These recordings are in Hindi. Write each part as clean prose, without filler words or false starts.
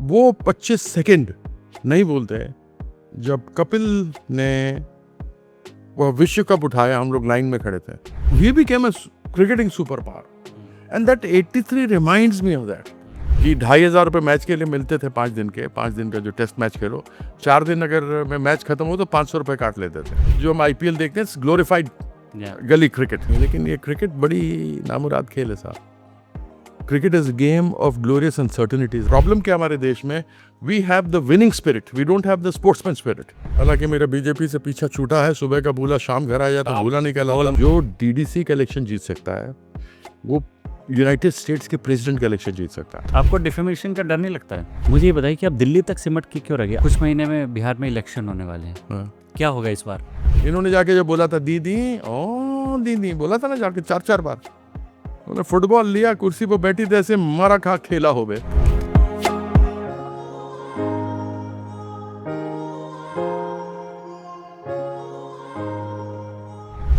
वो 25 सेकंड नहीं बोलते जब कपिल ने वो विश्व कप उठाया, हम लोग लाइन में खड़े थे. He became a cricketing super power and that 83 reminds me of that कि 2,500 रुपये मैच के लिए मिलते थे 5 दिन के. 5 दिन का जो टेस्ट मैच खेलो, 4 दिन अगर में मैच खत्म हो तो 500 रुपये काट लेते थे. जो हम IPL देखते हैं ग्लोरीफाइड गली क्रिकेट, लेकिन ये क्रिकेट बड़ी नामुराद खेल है साहब. Cricket is game of glorious uncertainties. Problem क्या हमारे देश में, we have the winning spirit, we don't have the sportsman spirit. हालांकि मेरा बीजेपी से पीछा छूटा है, सुबह का भूला शाम घर आ जाता, भूला नहीं कहलाता. जो DDC का इलेक्शन जीत सकता है वो यूनाइटेड स्टेट्स के प्रेसिडेंट का इलेक्शन जीत सकता है. आपको डिफेमेशन का डर नहीं लगता है? मुझे ये बताइए कि आप दिल्ली तक सिमट के क्यों रह गए? कुछ महीने में बिहार में इलेक्शन होने वाले हैं. क्या होगा इस बार? इन्होंने जाके जो बोला था दीदी, ओ दीदी बोला था ना जाके 4-4 बार, उन्होंने फुटबॉल लिया, कुर्सी पर बैठी थे, ऐसे मारा खा खेला हो गए.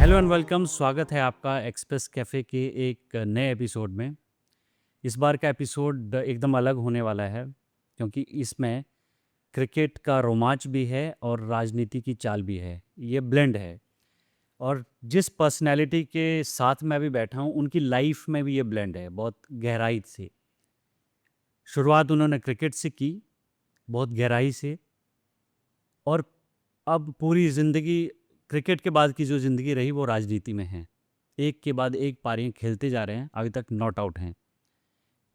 हेलो एंड वेलकम, स्वागत है आपका एक्सप्रेस कैफ़े के एक नए एपिसोड में. इस बार का एपिसोड एकदम अलग होने वाला है क्योंकि इसमें क्रिकेट का रोमांच भी है और राजनीति की चाल भी है. ये ब्लेंड है और जिस पर्सनैलिटी के साथ मैं अभी बैठा हूँ उनकी लाइफ में भी ये ब्लेंड है बहुत गहराई से. शुरुआत उन्होंने क्रिकेट से की, बहुत गहराई से, और अब पूरी ज़िंदगी, क्रिकेट के बाद की जो ज़िंदगी रही वो राजनीति में है. एक के बाद एक पारियां खेलते जा रहे हैं, अभी तक नॉट आउट हैं.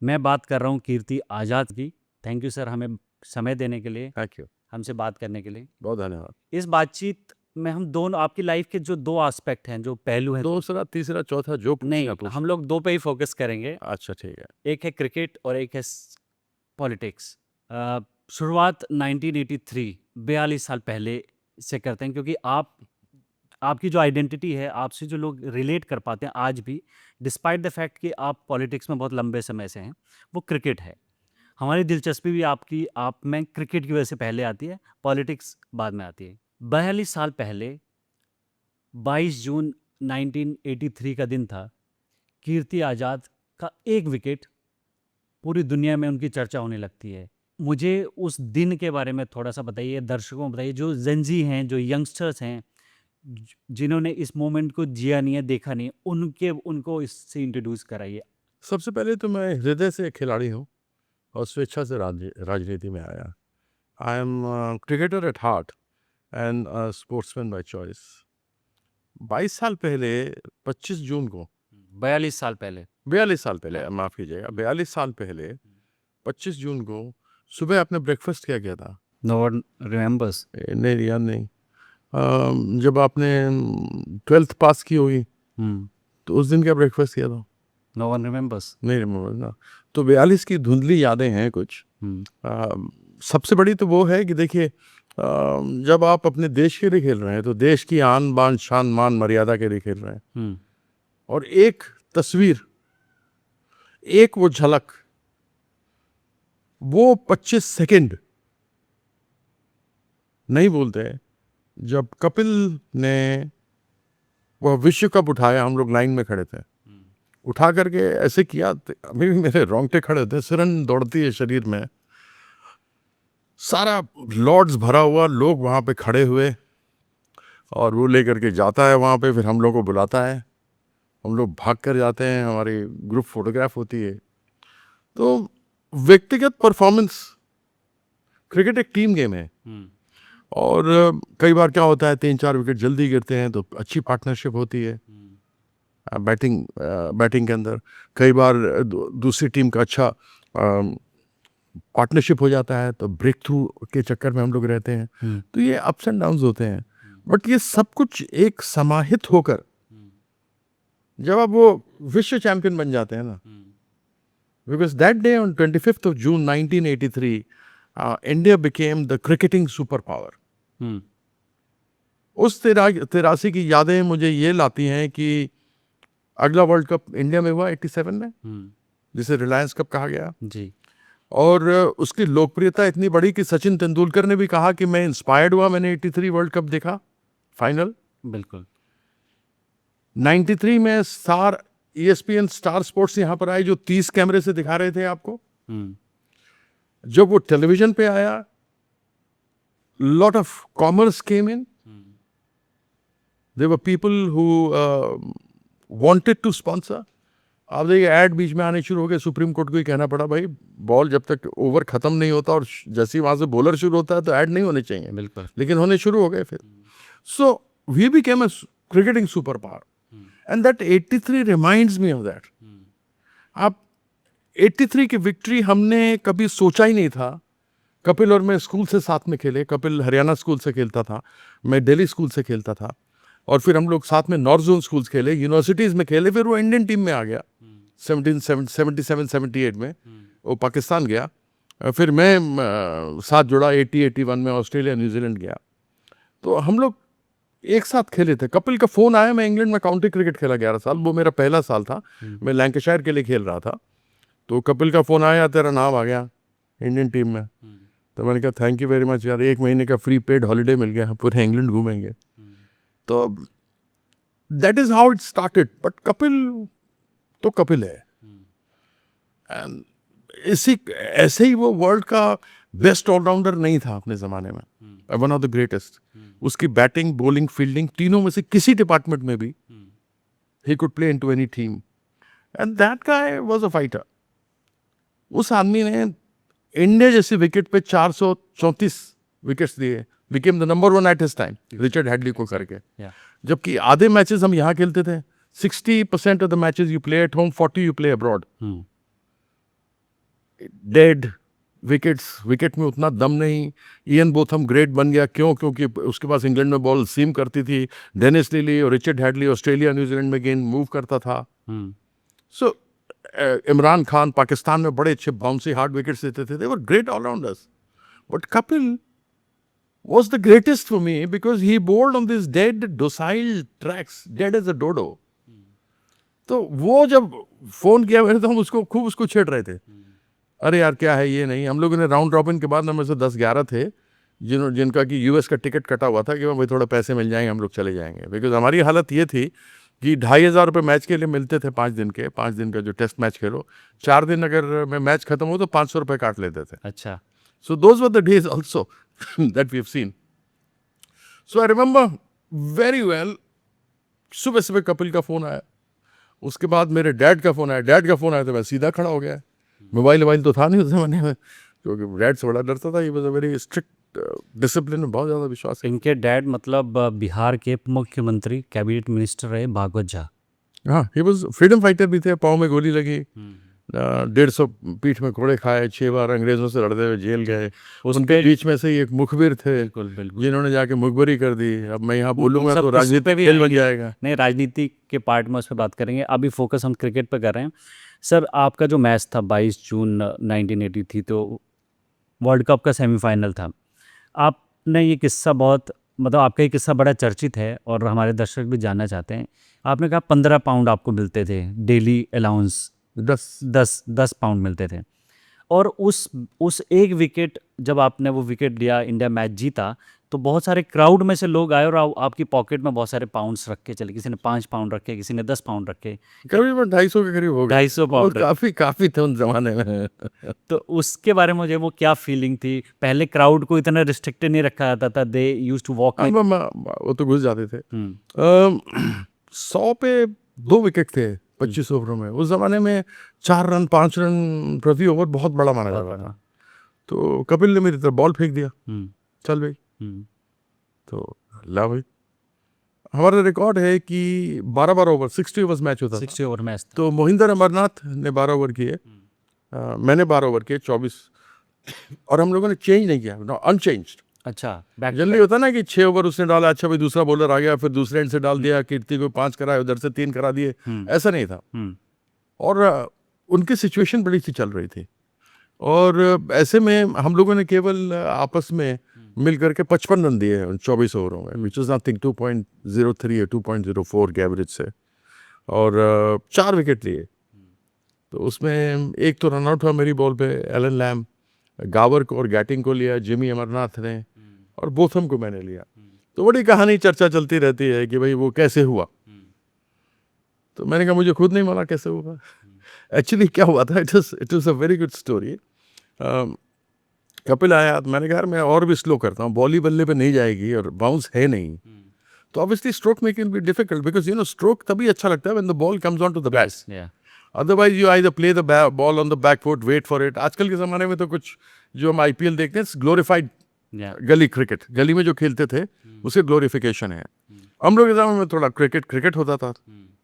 मैं बात कर रहा हूँ कीर्ति आज़ाद की. थैंक यू सर, हमें समय देने के लिए, थैंक यू, हमसे बात करने के लिए. बहुत धन्यवाद. इस बातचीत में हम दोनों, आपकी लाइफ के जो दो एस्पेक्ट हैं, जो पहलू हैं, दूसरा तीसरा चौथा जो नहीं, हम लोग दो पे ही फोकस करेंगे. अच्छा ठीक है. एक है क्रिकेट और एक है पॉलिटिक्स. शुरुआत 1983, 42 साल पहले से करते हैं क्योंकि आपकी जो आइडेंटिटी है, आपसे जो लोग रिलेट कर पाते हैं आज भी, डिस्पाइट द फैक्ट कि आप पॉलिटिक्स में बहुत लंबे समय से हैं, वो क्रिकेट है. हमारी दिलचस्पी भी आप में क्रिकेट की वजह से पहले आती है, पॉलिटिक्स बाद में आती है. 42 साल पहले 22 जून 1983 का दिन था. कीर्ति आज़ाद का एक विकेट, पूरी दुनिया में उनकी चर्चा होने लगती है. मुझे उस दिन के बारे में थोड़ा सा बताइए, दर्शकों को बताइए, जो जेनजी हैं, जो यंगस्टर्स हैं, जिन्होंने इस मोमेंट को जिया नहीं है, देखा नहीं है, उनको इससे इंट्रोड्यूस कराइए. सबसे पहले तो मैं हृदय से खिलाड़ी हूँ और स्वेच्छा से राजनीति में आया. I am cricketer at heart and sportsman by choice. 22 साल पहले 25 जून को 42 साल पहले 42 साल पहले, माफ़ कीजिएगा, 42 साल पहले 25 जून को सुबह आपने ब्रेकफास्ट क्या किया था? No one remembers. नहीं, याद नहीं. जब आपने 12th पास की होगी तो उस दिन क्या ब्रेकफास्ट किया था? No one remembers. नहीं रिमेम्बर ना. तो 42 की धुंधली यादें हैं कुछ. सबसे बड़ी तो वो है कि देखिए, जब आप अपने देश के लिए खेल रहे हैं तो देश की आन बान शान मान मर्यादा के लिए खेल रहे हैं, और एक तस्वीर, एक वो झलक, वो 25 सेकंड नहीं बोलते जब कपिल ने वह विश्व कप उठाया, हम लोग लाइन में खड़े थे, उठा करके ऐसे किया, अभी भी मेरे रोंगटे खड़े थे, सिरन दौड़ती है शरीर में. सारा लॉर्ड्स भरा हुआ, लोग वहाँ पे खड़े हुए, और वो लेकर के जाता है वहाँ पे, फिर हम लोग को बुलाता है, हम लोग भाग कर जाते हैं, हमारी ग्रुप फोटोग्राफ होती है. तो व्यक्तिगत परफॉर्मेंस, क्रिकेट एक टीम गेम है, और कई बार क्या होता है 3-4 विकेट जल्दी गिरते हैं तो अच्छी पार्टनरशिप होती है बैटिंग के अंदर. कई बार दूसरी टीम का अच्छा पार्टनरशिप हो जाता है, तो ब्रेक थ्रू के चक्कर में हम लोग रहते हैं. तो ये अप्स एंड डाउन्स होते हैं, बट ये सब कुछ एक समाहित होकर जब आप वो विश्व चैंपियन बन जाते हैं ना, because that day on 25th of June 1983 India became the cricketing super power. उस 83 की यादें मुझे ये लाती हैं कि अगला वर्ल्ड कप इंडिया में हुआ 87 में, जिसे रिलायंस कप कहा गया जी. और उसकी लोकप्रियता इतनी बड़ी कि सचिन तेंदुलकर ने भी कहा कि मैं इंस्पायर्ड हुआ, मैंने 83 वर्ल्ड कप देखा फाइनल. बिल्कुल. 93 में ESPN स्टार स्पोर्ट्स यहाँ पर आए, जो 30 कैमरे से दिखा रहे थे आपको. जब वो टेलीविजन पे आया, lot of commerce came in, there were people who wanted to sponsor. आप देखिए ऐड बीच में आने शुरू हो गए, सुप्रीम कोर्ट को ही कहना पड़ा भाई बॉल जब तक ओवर खत्म नहीं होता और जैसे ही वहां से बॉलर शुरू होता है तो ऐड नहीं होने चाहिए, बिल्कुल। लेकिन होने शुरू हो गए फिर। So we became a cricketing super power and that 83 reminds me of that. आप 83 की विक्ट्री हमने कभी सोचा ही नहीं था। कपिल और मैं स्कूल से साथ में खेले, कपिल हरियाणा स्कूल से खेलता था, मैं दिल्ली स्कूल से खेलता था, और फिर हम लोग साथ में नॉर्थ जोन स्कूल्स खेले, यूनिवर्सिटीज़ में खेले, फिर वो इंडियन टीम में आ गया 77-78 में, वो पाकिस्तान गया, फिर मैं साथ जुड़ा 80-81 में, ऑस्ट्रेलिया न्यूजीलैंड गया। तो हम लोग एक साथ खेले थे। कपिल का फ़ोन आया, मैं इंग्लैंड में काउंटी क्रिकेट खेला 11 साल, वो मेरा पहला साल था, मैं लैंकाशायर के लिए खेल रहा था। तो कपिल का फ़ोन आया, तेरा नाम आ गया इंडियन टीम में। तो मैंने कहा थैंक यू वेरी मच यार, 1 महीने का फ्री पेड हॉलीडे मिल गया, पूरे इंग्लैंड घूमेंगे। तो that is how it started. But Kapil तो कपिल है, एंड इसी ऐसे ही वो वर्ल्ड का बेस्ट ऑलराउंडर नहीं था अपने ज़माने में, वन ऑफ द ग्रेटेस्ट। उसकी बैटिंग, बॉलिंग, फील्डिंग, तीनों में से किसी डिपार्टमेंट में भी he could play into any team, and that guy was a fighter. उस आदमी ने इंडिया जैसी विकेट पे 434 विकेट्स दिए, became the number 1 at his time, Richard Hadley को करके। जबकि आधे मैचेस हम यहाँ खेलते थे, 60% of the matches you play at home, 40 you play abroad. Dead wickets, wicket में उतना दम नहीं। इयन बोथम ग्रेट बन गया, क्यों? क्योंकि उसके पास इंग्लैंड में बॉल सीम करती थी। डेनिस लिली और रिचर्ड हैडली ऑस्ट्रेलिया न्यूजीलैंड में गेंद मूव करता था। सो इमरान खान पाकिस्तान में बड़े अच्छे बाउंसी हार्ड विकेट्स देते थे, they were great allrounders. But Kapil was the greatest for me because he bowled on these dead, docile tracks, dead as a dodo. तो वो जब फोन किया मैंने, तो हम उसको खूब उसको छेड़ रहे थे, अरे यार क्या है ये नहीं। हम लोगों ने राउंड रॉबिन के बाद में से 10-11 थे जिनका कि यूएस का टिकट कटा हुआ था कि भाई थोड़ा पैसे मिल जाएंगे, हम लोग चले जाएंगे। बिकॉज हमारी हालत ये थी कि 2,500 रुपये मैच के लिए मिलते थे 5 दिन के, 5 दिन का जो टेस्ट मैच खेलो, 4 दिन अगर मैं मैच खत्म हो तो 500 रुपये काट लेते थे। अच्छा। So those were the days also that we have seen. So I remember very well, सुबह सुबह कपिल का फ़ोन आया, उसके बाद मेरे डैड का फ़ोन आया। डैड का फ़ोन आया तो मैं सीधा खड़ा हो गया। मोबाइल तो था नहीं उस ज़माने में, क्योंकि डैड से बड़ा डरता था। He was a very strict, discipline में बहुत ज़्यादा विश्वास है। इनके डैड मतलब बिहार के मुख्यमंत्री, कैबिनेट मिनिस्टर रहे भागवत झा। हाँ, ही वाज फ्रीडम फाइटर भी थे। पाँव में गोली लगी, 150 पीठ में कोड़े खाए, 6 बार अंग्रेजों से लड़ते हुए जेल गए। उनके बीच में से ही एक मुखबिर थे जिन्होंने जाके मुखबरी कर दी। अब मैं यहाँ बोलूँगा तो राजनीति पे भी खेल बन जाएगा। नहीं, राजनीति के पार्ट में उस पर बात करेंगे, अभी फोकस हम क्रिकेट पे कर रहे हैं। सर, आपका जो मैच था 22 जून 1983, तो वर्ल्ड कप का सेमीफाइनल था। आपने ये किस्सा बहुत, मतलब आपका ये किस्सा बड़ा चर्चित है और हमारे दर्शक भी जानना चाहते हैं। आपने कहा 15 पाउंड आपको मिलते थे डेली अलाउंस, 10 पाउंड मिलते थे, और उस एक विकेट, जब आपने वो विकेट लिया, इंडिया मैच जीता, तो बहुत सारे क्राउड में से लोग आए और आपकी पॉकेट में बहुत सारे पाउंड्स रख के चले। किसी ने 5 पाउंड रखे, किसी ने 10 पाउंड रखे, करीबन 250 के करीब हो गए। 250 पाउंड, काफी थे उन जमाने में। तो उसके बारे में मुझे वो क्या फीलिंग थी? पहले क्राउड को इतना रिस्ट्रिक्टेड नहीं रखा जाता था, दे यूज्ड टू वॉक। वो तो घुस जाते थे। 100 पे 2 विकेट थे 25 ओवरों में। उस जमाने में 4 रन 5 रन प्रति ओवर बहुत बड़ा माना जाता था। तो कपिल ने मेरी तरफ बॉल फेंक दिया, चल भाई। तो ला भाई, हमारा रिकॉर्ड है कि 12 ओवर, 60 ओवर्स मैच होता था। 60 ओवर मैच। तो मोहिंदर अमरनाथ ने 12 ओवर किए, मैंने 12 ओवर किए, 24, और हम लोगों ने चेंज नहीं किया, अनचेंज्ड। अच्छा, जनरली होता ना कि 6 ओवर उसने डाला, अच्छा भाई दूसरा बॉलर आ गया, फिर दूसरे एंड से डाल दिया, कीर्ति को 5 कराए, उधर से 3 करा दिए, ऐसा नहीं था। और उनकी सिचुएशन बड़ी सी चल रही थी, और ऐसे में हम लोगों ने केवल आपस में मिल करके 55 रन दिए 24 ओवरों में, विच इज़ नथिंग, 2.03 या 2.04 के एवरेज से, और 4 विकेट लिए। तो उसमें एक तो रन आउट हुआ मेरी बॉल पे, एलन लैम, गावर को और गैटिंग को लिया जिमी अमरनाथ ने, और बोथम को मैंने लिया। तो बड़ी कहानी चर्चा चलती रहती है कि भाई वो कैसे हुआ। तो मैंने कहा मुझे खुद नहीं मालूम कैसे हुआ। एक्चुअली क्या हुआ था, it was a very good story. Kapil आया तो मैंने कहा यार मैं और भी स्लो करता हूँ, बॉल ही बल्ले पे नहीं जाएगी और बाउंस है नहीं, तो obviously stroke making be difficult because stroke तभी अच्छा लगता है when the ball comes on to the bat. Yeah. Otherwise you either play the ball on the back foot, wait for it. आजकल के ज़माने में तो कुछ जो हम IPL देखते हैं ग्लोरीफाइड Yeah. गली क्रिकेट, गली में जो खेलते थे उसके ग्लोरिफिकेशन है। हम लोग के ज़माने में थोड़ा क्रिकेट होता था,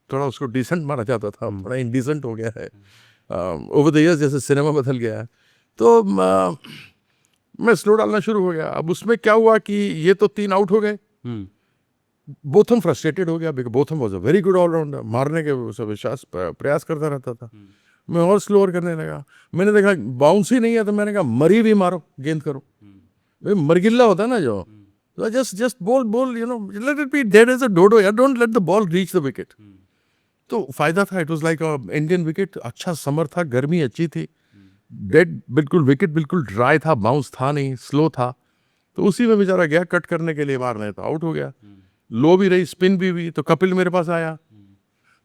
थोड़ा उसको डिसेंट माना जाता था, बड़ा इंडिसेंट हो गया है ओवर द इयर्स, जैसे सिनेमा बदल गया है। तो मैं स्लो डालना शुरू हो गया। अब उसमें क्या हुआ कि ये तो 3 आउट हो गए, बोथम फ्रस्ट्रेटेड हो गया because Botham was a very good allrounder, मारने के सब विश्वास प्रयास करता रहता था। मैं और स्लोअर करने लगा, मैंने देखा बाउंस ही नहीं है, तो मैंने कहा मरी भी मारो, गेंद करो। मरगिल्ला होता है ना जो, just ball let it be dead as a dodo यार, don't let the ball reach the wicket. तो फायदा था, it was like Indian wicket, अच्छा समर था, गर्मी अच्छी थी, डेड बिल्कुल, विकेट बिल्कुल ड्राई था, बाउंस था नहीं, स्लो था। तो उसी में बेचारा गया कट करने के लिए, मारने तो आउट हो गया। लो भी रही, स्पिन भी हुई, तो कपिल मेरे पास आया।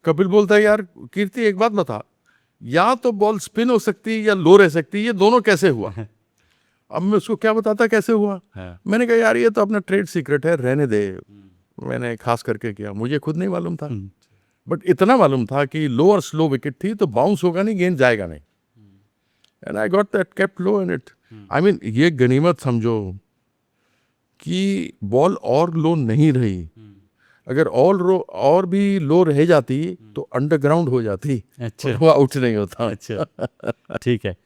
कपिल बोलता है यार कीर्ति एक बात बता, या तो बॉल स्पिन हो सकती है या लो रह सकती है, ये दोनों कैसे हुआ? अब मैं उसको क्या बताता कैसे हुआ? मैंने कहा यार ये तो अपना ट्रेड सीक्रेट है, रहने दे। मैंने खास करके किया, मुझे खुद नहीं मालूम था, बट इतना मालूम था कि लो और स्लो विकेट थी तो बाउंस होगा नहीं, गेंद जाएगा नहीं। And I got that, kept low in it. I mean ये गनीमत समझो कि बॉल और लो नहीं रही, अगर और भी लो रह जाती तो अंडरग्राउंड हो जाती, अच्छा, वो आउट नहीं होता। अच्छा, ठीक है।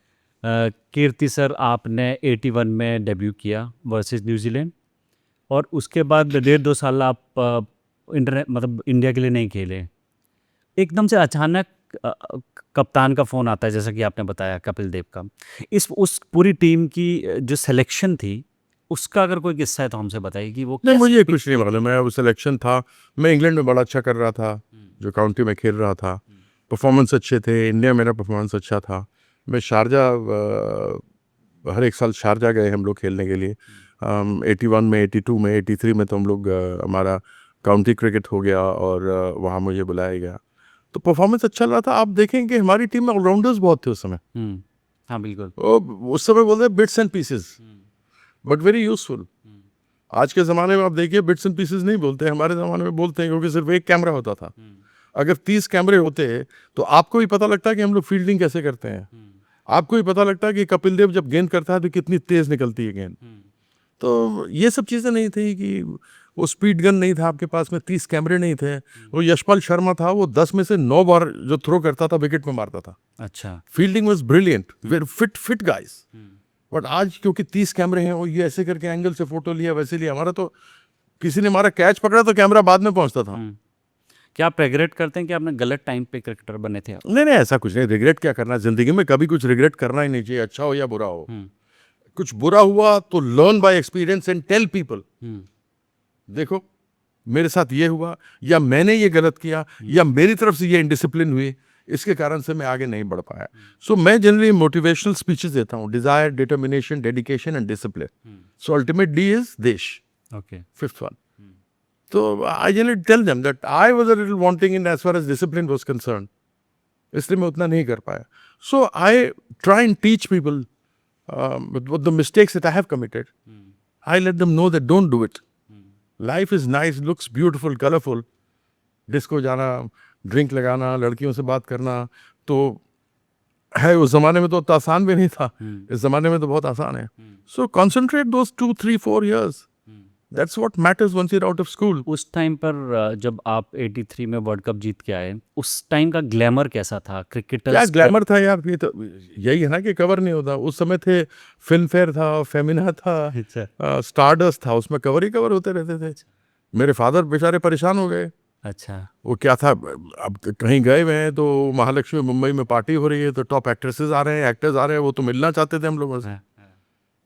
कीर्ति सर, आपने 81 में डेब्यू किया वर्सेस न्यूजीलैंड, और उसके बाद 1.5-2 साल आप मतलब इंडिया के लिए नहीं खेले। एकदम से अचानक कप्तान का फ़ोन आता है, जैसा कि आपने बताया कपिल देव का। उस पूरी टीम की जो सिलेक्शन थी, उसका अगर कोई किस्सा है तो हमसे बताइए कि वो नहीं, कैसे मुझे कुछ नहीं मालूम है। वो सिलेक्शन था, मैं इंग्लैंड में बड़ा अच्छा कर रहा था, जो काउंटी में खेल रहा था, परफॉर्मेंस अच्छे थे, इंडिया मेरा परफॉर्मेंस अच्छा था। मैं शारजा, हर एक साल शारजा गए हम लोग खेलने के लिए। 81 में, 82 में, 83 में तो हम लोग हमारा काउंटी क्रिकेट हो गया और वहाँ मुझे बुलाया गया, तो परफॉर्मेंस अच्छा रहा था। आप देखेंगे हमारी टीम में ऑलराउंडर्स बहुत थे उस समय। हाँ, बिल्कुल। उस समय बोलते हैं bits and pieces, but very useful. आज के ज़माने में आप देखिए बिट्स एंड पीसेस नहीं बोलते, हमारे ज़माने में बोलते हैं, क्योंकि सिर्फ एक कैमरा होता था। अगर 30 कैमरे होते तो आपको भी पता लगता है कि हम लोग फील्डिंग कैसे करते हैं, आपको भी पता लगता है कि कपिल देव जब गेंद करता है तो कितनी तेज निकलती है गेंद। तो ये सब चीज़ें नहीं थी कि वो स्पीड गन नहीं था आपके पास में, 30 कैमरे नहीं थे। वो यशपाल शर्मा था, वो 10 में से 9 बार जो थ्रो करता था विकेट में मारता था। अच्छा। Fielding was brilliant, very fit guys. But आज क्योंकि 30 कैमरे हैं, वो ये ऐसे करके एंगल से फोटो लिया, वैसे लिया। हमारा तो किसी ने हमारा कैच पकड़ा तो कैमरा बाद में पहुंचता था। क्या आप रिग्रेट करते हैं कि आपने गलत टाइम पे क्रिकेटर बने थे आप? नहीं, ऐसा कुछ नहीं। रिग्रेट क्या करना, जिंदगी में कभी कुछ रिग्रेट करना ही नहीं चाहिए, अच्छा हो या बुरा हो। कुछ बुरा हुआ तो learn by experience and tell people, देखो मेरे साथ ये हुआ, या मैंने ये गलत किया, या मेरी तरफ से ये इनडिसिप्लिन हुई, इसके कारण से मैं आगे नहीं बढ़ पाया। सो मैं जनरली मोटिवेशनल स्पीचेस देता हूँ, desire, determination, dedication and discipline. So ultimate D is देश, ओके, 5th वन। तो I generally tell them that I was a little wanting in as far as discipline was concern, इसलिए मैं उतना नहीं कर पाया। So I try and teach people the mistakes that I have committed. I let them know that don't do it. Life is nice, looks beautiful, colourful. Disco जाना, ड्रिंक लगाना, लड़कियों से बात करना तो है, उस जमाने में तो उतना आसान भी नहीं था, इस जमाने में तो बहुत आसान है। So concentrate those 2, 3, 4 years, that's what matters once you are out of school. उस टाइम पर जब आप 83 में वर्ल्ड कप जीत के आए, उस टाइम का ग्लैमर कैसा था क्रिकेटर? क्या ग्लैमर था यार, ये तो यही है ना कि कवर नहीं होता। उस समय थे फिल्म फेयर था, फेमिना था, स्टारडस्ट था, उसमें कवर ही कवर होते रहते थे। मेरे फादर बेचारे परेशान हो गए। अच्छा। वो क्या था, अब कहीं गए हुए हैं तो महालक्ष्मी मुंबई में पार्टी हो रही है, तो टॉप एक्ट्रेसेस आ रहे हैं, एक्टर्स आ रहे हैं, वो तो मिलना चाहते थे हम लोगों से।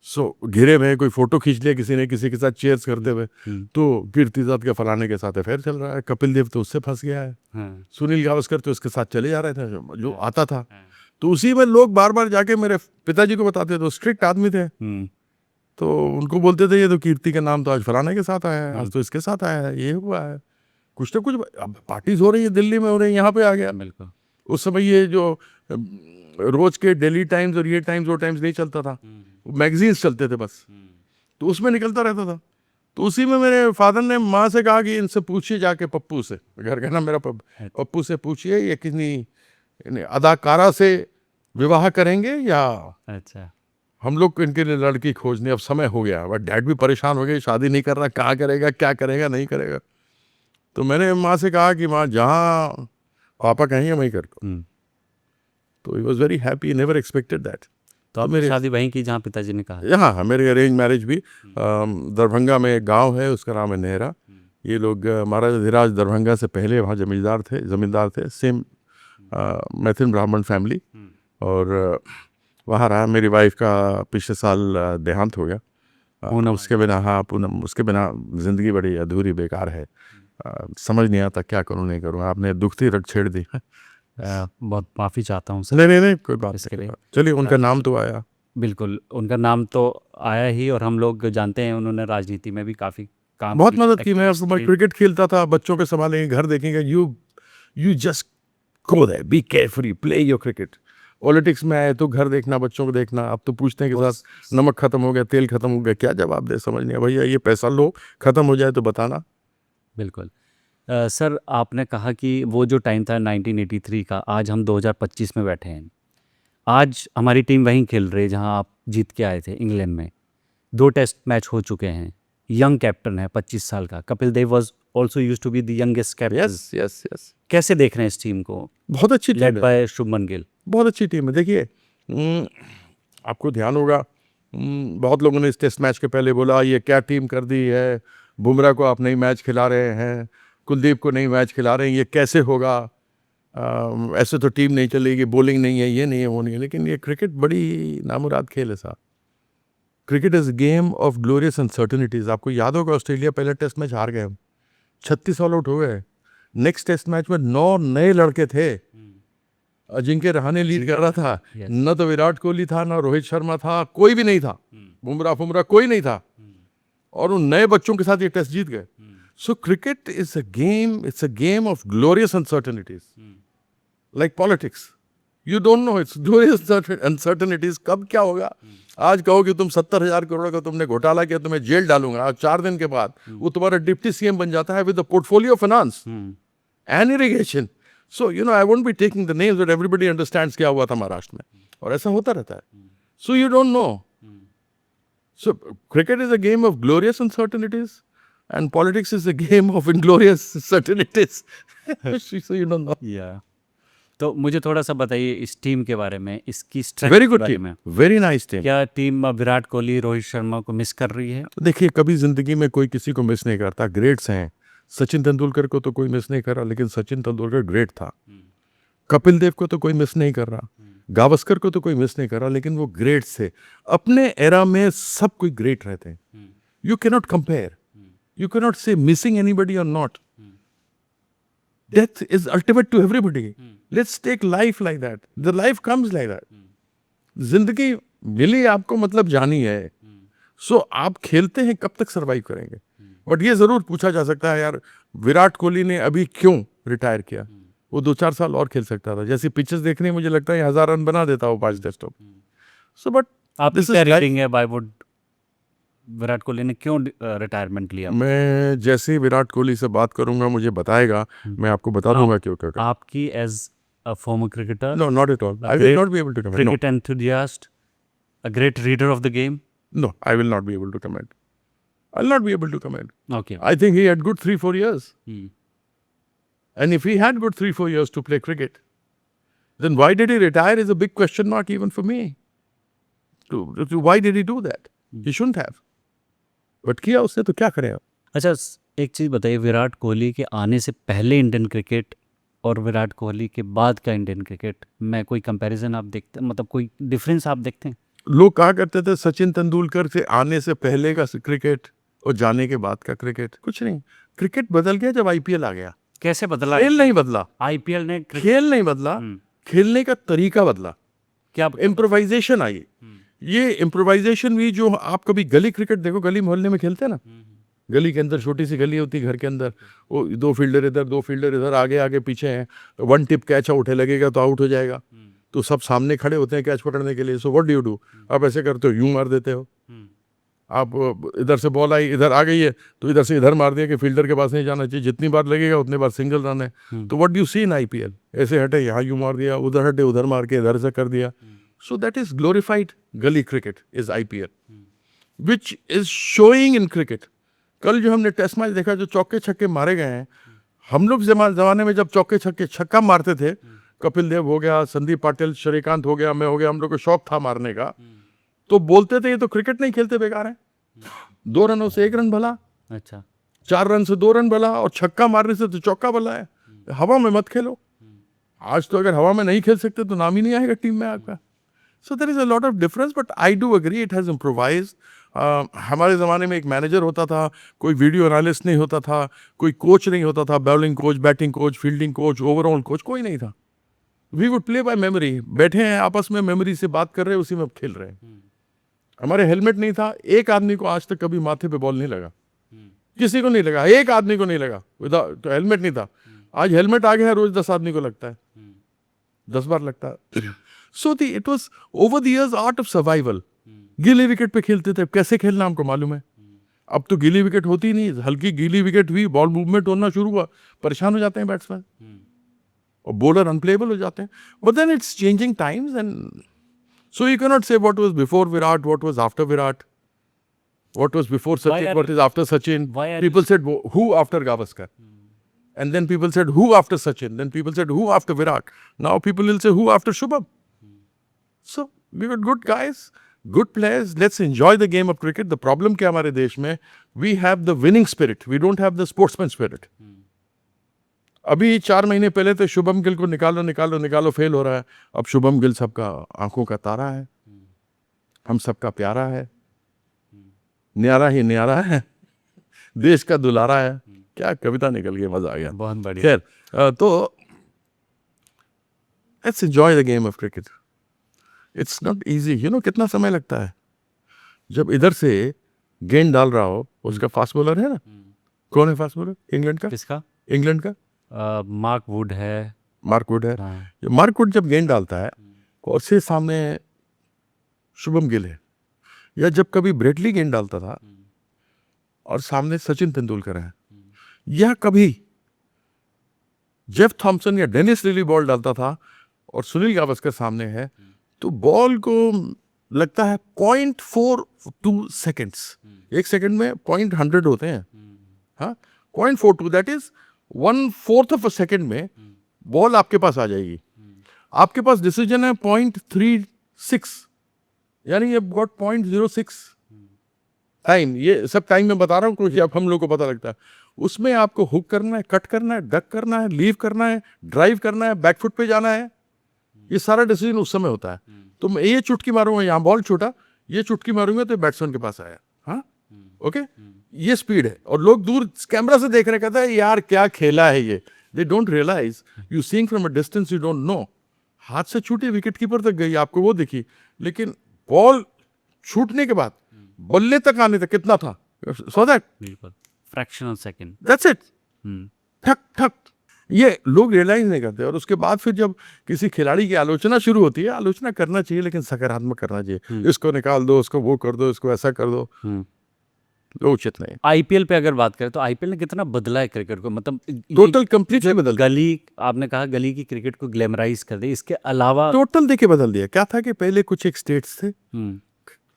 सो घिरे हुए, कोई फोटो खींच लिया किसी ने किसी के साथ चेयर्स करते हुए, तो कीर्तिदाद के फलाने के साथ अफेयर चल रहा है, कपिल देव तो उससे फंस गया है, सुनील गावस्कर तो उसके साथ चले जा रहे थे जो आता था। तो उसी में लोग बार बार जाके मेरे पिताजी को बताते थे, स्ट्रिक्ट आदमी थे, तो उनको बोलते थे ये तो कीर्ति का नाम तो आज फलाने के साथ आया है, आज तो इसके साथ आया है, ये हुआ है, कुछ ना कुछ। अब पार्टीज हो रही है, दिल्ली में हो रही है, यहाँ पे आ गया। बिल्कुल। उस समय ये जो रोज के डेली टाइम्स और ये टाइम्स वो टाइम्स नहीं चलता था, मैगजीन्स चलते थे बस, तो उसमें निकलता रहता था। तो उसी में मेरे फादर ने माँ से कहा कि इनसे पूछिए जाके पप्पू से, घर का नाम मेरा पप्पू से पूछिए ये कितनी अदाकारा से विवाह करेंगे या अच्छा। हम लोग को इनके लिए लड़की खोजने, अब समय हो गया। बट डैड भी परेशान हो गए, शादी नहीं कर रहा, कहाँ करेगा, क्या करेगा, नहीं करेगा। तो मैंने माँ से कहा कि माँ जहाँ पापा कहेंगे वहीं कर दो। तो he was very happy, never expected that. तो आप मेरे शादी वहीं की जहाँ पिताजी ने कहा? हाँ, मेरी अरेंज मैरिज भी दरभंगा में एक गांव है, उसका नाम है नेहरा। ये लोग महाराजा धीराज दरभंगा से पहले वहाँ जमींदार थे सेम मैथिल ब्राह्मण फैमिली। और वहाँ रहा। मेरी वाइफ का पिछले साल देहांत हो गया। उसके बिना पूनम, उसके बिना ज़िंदगी बड़ी अधूरी बेकार है। समझ नहीं आता क्या करूँ नहीं करूँ। आपने दुखती रग छेड़ दी। बहुत माफ़ी चाहता हूँ सर। नहीं कोई बात इसके नहीं। लिए। चलिए, उनका नाम तो आया। बिल्कुल, उनका नाम तो आया ही, और हम लोग जानते हैं उन्होंने राजनीति में भी काफ़ी काम बहुत मदद की। मैं एक्टिविस्ट क्रिकेट खेलता था, बच्चों के संभालेंगे, घर देखेंगे। You just go there, be carefully, play your cricket. Politics में आए तो घर देखना, बच्चों को देखना। अब तो पूछते हैं कि साथ नमक खत्म हो गया, तेल खत्म हो गया, क्या जवाब दे, समझ नहीं। भैया ये पैसा लो, खत्म हो जाए तो बताना। बिल्कुल। सर, आपने कहा कि वो जो टाइम था 1983 का, आज हम 2025 में बैठे हैं। आज हमारी टीम वहीं खेल रही है जहां आप जीत के आए थे, इंग्लैंड में। 2 टेस्ट मैच हो चुके हैं। यंग कैप्टन है 25 साल का। Kapil Dev was also used to be the youngest captain. Yes. कैसे देख रहे हैं इस टीम को, बहुत अच्छी टीम लेड है, बाय शुभमन गिल? बहुत अच्छी टीम है। देखिए, आपको ध्यान होगा, बहुत लोगों ने इस टेस्ट मैच के पहले बोला ये क्या टीम कर दी है, बुमराह को आप नई मैच खिला रहे हैं, कुलदीप को नई मैच खिला रहे हैं, ये कैसे होगा, ऐसे तो टीम नहीं चलेगी, बॉलिंग नहीं है, ये नहीं है, वो नहीं है। लेकिन ये क्रिकेट बड़ी नामुराद खेल है साहब। Cricket is game of glorious uncertainties. आपको याद होगा ऑस्ट्रेलिया पहले टेस्ट मैच हार गए हम, 36 ऑल आउट हो गए। नेक्स्ट टेस्ट मैच में 9 नए लड़के थे। अजिंक्य रहाणे लीड कर रहा था। न तो विराट कोहली था, न रोहित शर्मा था, कोई भी नहीं था। बुमराह कोई नहीं था। और उन नए बच्चों के साथ ये टेस्ट जीत गए। So cricket is a game, it's a game of glorious uncertainties, like politics. You don't know it's glorious uncertainties. कब क्या होगा? आज कहो कि तुम 70,000 करोड़ का तुमने घोटाला किया, तुम्हें जेल डालूंगा। आज 4 दिन के बाद वो तुम्हारा डिप्टी सीएम बन जाता है with the portfolio of finance and irrigation. So I won't be taking the names, but everybody understands क्या हुआ था महाराष्ट्र में, और ऐसा होता रहता है। So you don't no. So cricket is a game of glorious uncertainties and politics is a game of inglorious certainties. So you don't know. तो मुझे थोड़ा सा बताइए इस टीम के बारे में, इसकी स्ट्रेंथ वेरी के गुड बारे टीम, में। Very nice team. क्या टीम विराट कोहली, रोहित शर्मा को मिस कर रही है? देखिए, कभी जिंदगी में कोई किसी को मिस नहीं करता। ग्रेट्स हैं। सचिन तेंदुलकर को तो कोई मिस नहीं कर रहा, लेकिन सचिन तेंदुलकर ग्रेट था। कपिल देव को तो कोई मिस नहीं कर रहा, गावस्कर को तो कोई मिस नहीं कर रहा, लेकिन वो ग्रेट्स थे। अपने एरा में सब कोई ग्रेट रहते हैं। You can not compare, you cannot say missing anybody or not. Death is ultimate to everybody. Let's take life like that. The life comes like that. जिंदगी मिली आपको, मतलब जानी है। सो आप खेलते हैं, कब तक सरवाइव करेंगे? बट ये जरूर पूछा जा सकता है, यार विराट कोहली ने अभी क्यों रिटायर किया? वो 2-4 साल और खेल सकता था। जैसी पिचेस देखने मुझे लगता है 1000 रन बना देता वो 5 टेस्टों। सो बट आपकी क्या रेटिंग है? बाय वुड विराट कोहली ने क्यों रिटायरमेंट लिया? मैं जैसे ही विराट कोहली से बात करूंगा, मुझे बताएगा, मैं आपको बता दूंगा क्यों क्या। आपकी age a former cricketer? No, not at all. I will not be able to comment. Cricket enthusiast, a great reader of the game? No, I will not be able to comment. I'll not be able to comment. Okay. I think he had good 3-4 years. And if he had good 3-4 years to play cricket, then why did he retire is a big question mark even for me. Why did he do that? He shouldn't have. But किया उसने, तो क्या करें? अच्छा, एक चीज़ बताइए, विराट कोहली के आने से पहले इंडियन क्रिकेट और विराट कोहली के बाद का इंडियन क्रिकेट में कोई कंपैरिजन आप देखते हैं? मतलब कोई डिफरेंस आप देखते हैं? लोग कहा करते थे सचिन तेंदुलकर से आने से पहले का क्रिकेट और जाने के बाद का क्रिकेट। कुछ नहीं, क्रिकेट बदल गया जब आईपीएल आ गया। कैसे बदला? खेल नहीं बदला। आईपीएल ने खेल नहीं बदला, खेलने का तरीका बदला। क्या? इम्प्रोवाइजेशन आई। ये इम्प्रोवाइजेशन भी, जो आप कभी गली क्रिकेट देखो, गली मोहल्ले में खेलते हैं ना, गली के अंदर छोटी सी गली होती है घर के अंदर, वो 2 फील्डर इधर 2 फील्डर इधर, आगे आगे पीछे हैं, 1 टिप कैच आउट है, लगेगा तो आउट हो जाएगा। तो सब सामने खड़े होते हैं कैच पकड़ने के लिए. So what do you do? आप ऐसे करते हो, यूं मार देते हो. आप इधर से बॉल आई, इधर आ गई है तो इधर से इधर मार दिया कि फील्डर के पास नहीं जाना चाहिए. जितनी बार लगेगा उतनी बार सिंगल रन है. तो what do you see in IPL? ऐसे हटे यहाँ यूं मार दिया, उधर हटे उधर मार के इधर से कर दिया. सो दैट इज ग्लोरीफाइड गली cricket is IPL, which is showing in cricket. कल जो हमने टेस्ट मैच देखा, जो चौके छक्के मारे गए हैं, हम लोग जमाने में जब चौके छक्के छक्का मारते थे, कपिल देव हो गया, संदीप पाटिल, श्रीकांत हो गया, मैं हो गया, हम लोग को शौक था मारने का, तो बोलते थे ये तो क्रिकेट नहीं खेलते, बेकार है. 2 रनों से 1 रन भला, अच्छा 4 रन से 2 रन भला, और छक्का मारने से तो चौका भला है. हवा में मत खेलो. आज तो अगर हवा में नहीं खेल सकते तो नाम ही नहीं आएगा टीम में आपका. So there is a lot of difference, but I do agree it has improvised. हमारे ज़माने में एक मैनेजर होता था, कोई वीडियो एनालिस्ट नहीं होता था, कोई कोच नहीं होता था, bowling coach, batting coach, fielding coach, overall coach कोई नहीं था. We would play by memory. बैठे हैं आपस में मेमोरी से बात कर रहे हैं, उसी में खेल रहे हैं. हमारे हेलमेट नहीं था. एक आदमी को आज तक कभी माथे पे बॉल नहीं लगा, किसी को नहीं लगा, एक आदमी को नहीं लगा. तो हेलमेट नहीं था. आज हेलमेट आ गया है, रोज 10 आदमी को लगता है, 10 बार लगता है. So it was over the years art of survival. गीली विकेट पे खेलते थे, कैसे खेलना हमको मालूम है. अब तो गीली विकेट होती नहीं, हल्की गीली विकेट हुई, बॉल मूवमेंट होना शुरू हुआ, परेशान हो जाते हैं बैट्समैन और बॉलर अनप्लेएबल हो जाते हैं. But then it's changing times, and so you cannot say what was before Virat, what was after Virat, what was before Sachin, what is after Sachin. People said who after Gavaskar, and then people said who after Sachin, then people said who after Virat. Now people will say who after Shubham. So we got good guys, good players. Let's enjoy the game of cricket. The problem क्या हमारे देश में, we have the winning spirit, we don't have the sportsman spirit. अभी 4 महीने पहले तो शुभम गिल को निकालो निकालो निकालो, फेल हो रहा है. अब शुभम गिल सबका आंखों का तारा है, हम सबका प्यारा है, न्यारा ही न्यारा है, देश का दुलारा है. क्या कविता निकल गई, मजा आ गया. बहुत बढ़िया. खैर, तो let's enjoy the game of cricket. It's not easy, you know. कितना समय लगता है जब इधर से गेंद डाल रहा हो. उसका फास्ट बॉलर है ना, कौन है फास्ट बॉलर इंग्लैंड का? किसका? इंग्लैंड का मार्क वुड है. मार्क वुड है. हाँ. मार्क वुड जब गेंद डालता है और उसके सामने शुभम गिल है, या जब कभी ब्रेटली गेंद डालता था और सामने सचिन तेंदुलकर है, या कभी जेफ थॉम्सन या डेनिस लिली बॉल डालता था और सुनील गावस्कर सामने है, तो बॉल को लगता है 0.42 सेकेंड्स. 1 सेकेंड में 0.100 होते हैं. हाँ, 0.42, that is 1/4 of a second में बॉल आपके पास आ जाएगी. आपके पास डिसीजन है 0.36, यानी ये गॉट 0.06 टाइम. ये सब टाइम में बता रहा हूँ क्योंकि अब हम लोग को पता लगता है. उसमें आपको हुक करना है, कट करना है, डक करना है, लीव करना है, ड्राइव करना है, बैकफुट पे जाना है. ये सारा डिसीजन उस समय होता है. तो मैं ये चुटकी मारूंगा, यहाँ बॉल छूटा, ये चुटकी मारूंगा तो बैट्समैन के पास आया. हाँ, ओके. ये स्पीड है. और लोग दूर कैमरा से देख रहे, कहता है यार क्या खेला है ये. They don't realise, you seeing from a distance, you don't know. हाथ से छूटी, विकेट कीपर तक गई, आपको वो दिखी, लेकिन बॉल छूटने के बाद बल्ले तक आने तक कितना था. सो दैट बिल्कुल fraction of second, that's it. ठक ठक. ये लोग रियलाइज नहीं करते. और उसके बाद फिर जब किसी खिलाड़ी की आलोचना शुरू होती है, आलोचना करना चाहिए लेकिन सकारात्मक करना चाहिए. इसको निकाल दो, उसको वो कर दो, इसको ऐसा कर दो, वो उचित नहीं. आईपीएल पे अगर बात करें तो आईपीएल ने कितना बदला है क्रिकेट को. मतलब टोटल कंप्लीटली बदल, गली, आपने कहा गली की क्रिकेट को ग्लैमराइज कर दी. इसके अलावा टोटल देखिए बदल दिया. क्या था कि पहले कुछ एक स्टेट्स थे,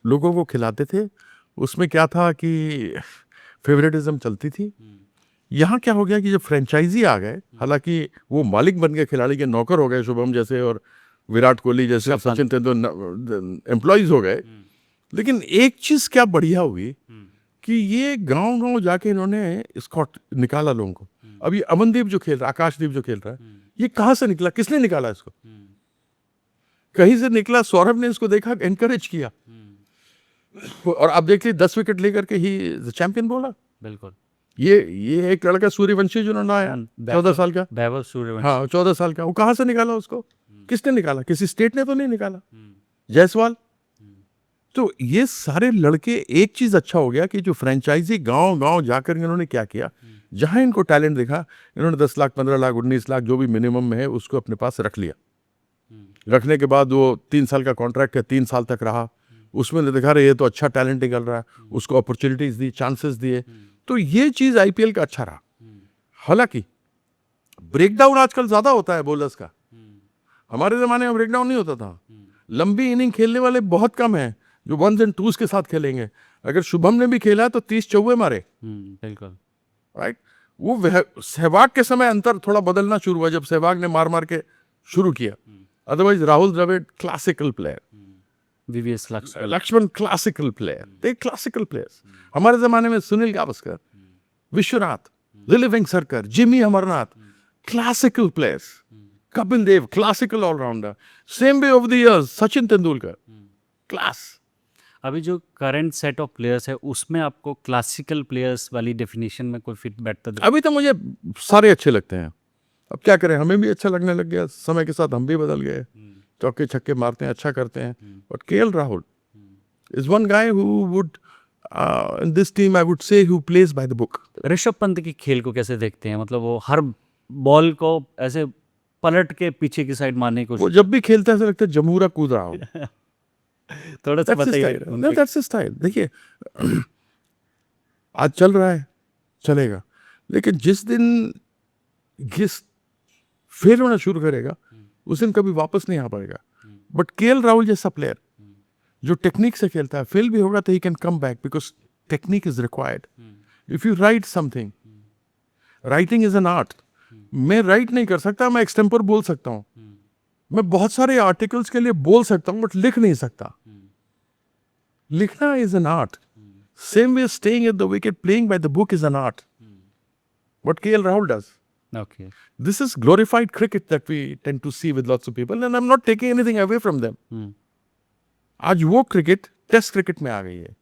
लोगों को खिलाते थे, उसमें क्या था कि फेवरेटिज्म चलती थी. यहाँ क्या हो गया कि जब फ्रेंचाइजी आ गए, हालांकि वो मालिक बन गए, खिलाड़ी के नौकर हो गए, शुभम जैसे और विराट कोहली जैसे, सचिन तेंदुलकर एम्प्लॉयज हो गए. लेकिन एक चीज क्या बढ़िया हुई कि ये गांव गांव जाके इन्होंने स्कॉट निकाला लोगों को. अभी अमनदीप जो खेल रहा है, आकाशदीप जो खेल रहा है, ये कहाँ से निकला, किसने निकाला इसको? कहीं से निकला. सौरभ ने इसको देखा, एनकरेज किया, और आप देखिए 10 विकेट लेकर के ही चैंपियन बोला. बिल्कुल. ये एक लड़का सूर्यवंशी जो ना आया, 14 साल का, वैभव सूर्यवंशी. हाँ 14 साल का, वो कहाँ से निकाला उसको? किसने निकाला? किसी स्टेट ने तो नहीं निकाला. जायसवाल. तो ये सारे लड़के, एक चीज अच्छा हो गया कि जो फ्रेंचाइजी गांव गांव जाकर इन्होंने क्या किया, जहां इनको टैलेंट दिखा, इन्होंने 10 लाख, 15 लाख, 19 लाख जो भी मिनिमम में है उसको अपने पास रख लिया. रखने के बाद वो 3 साल का कॉन्ट्रैक्ट है, 3 साल तक रहा, उसमें दिखा रहे ये तो अच्छा टैलेंट निकल रहा है, उसको अपॉर्चुनिटीज दी, चांसेस दिए, तो ये चीज़ आईपीएल का अच्छा रहा। हालांकि ब्रेकडाउन आजकल ज़्यादा होता है बॉलर्स का, हमारे ज़माने में ब्रेकडाउन नहीं होता था। लंबी इनिंग खेलने वाले बहुत कम हैं जो 1s and 2s के साथ खेलेंगे। अगर शुभम ने भी खेला तो 30 चौवे मारे, बिल्कुल। राइट। वो सहवाग के समय अंतर थोड़ा बदलना शुरू हुआ जब सहवाग ने मार मार के शुरू किया। Otherwise Rahul Dravid classical player, VVS Laxman, Laxman classical player, they classical players. हमारे जमाने में सुनील गावस्कर, विश्वनाथ, लिली Vengsarkar, Jimmy Amarnath, classical players. Kapil Dev classical allrounder. Same way of the years Sachin Tendulkar, class. अभी जो करंट सेट ऑफ प्लेयर्स है उसमें आपको क्लासिकल प्लेयर्स वाली डेफिनेशन में कोई फिट बैठता दिख- अभी तो मुझे सारे अच्छे लगते हैं। अब क्या करें, हमें भी अच्छा लगने लग गया, समय के साथ हम भी बदल गए। चौके छक्के मारते हैं, अच्छा करते हैं। But KL Rahul is one guy who would in this team I would say who plays by the book. Rishabh Pant की खेल को कैसे देखते हैं? मतलब वो हर बॉल को ऐसे पलट के पीछे की साइड मारने की वो कोशिश, जब भी खेलता है ऐसा लगता है जमूरा कूद रहा हो। थोड़ा सा बताइए उनके- दैट्स हिज स्टाइल। देखिए आज चल रहा है, चलेगा, लेकिन जिस दिन घिस फेल होना शुरू करेगा उस दिन कभी वापस नहीं आ पाएगा। बट केएल राहुल जैसा प्लेयर जो टेक्निक से खेलता है, फेल भी होगा तो he can come back because technique is required. If you right something, writing is an art. मैं राइट नहीं कर सकता, मैं एक्सटेम्पर बोल सकता हूँ, मैं बहुत सारे आर्टिकल्स के लिए बोल सकता हूँ बट लिख नहीं सकता। लिखना is an art. Same way staying at the wicket, playing by the book is an art. What KL Rahul does. Okay. This is glorified cricket that we tend to see with lots of people, and I'm not taking anything away from them. आज वो क्रिकेट टेस्ट क्रिकेट में आ गई है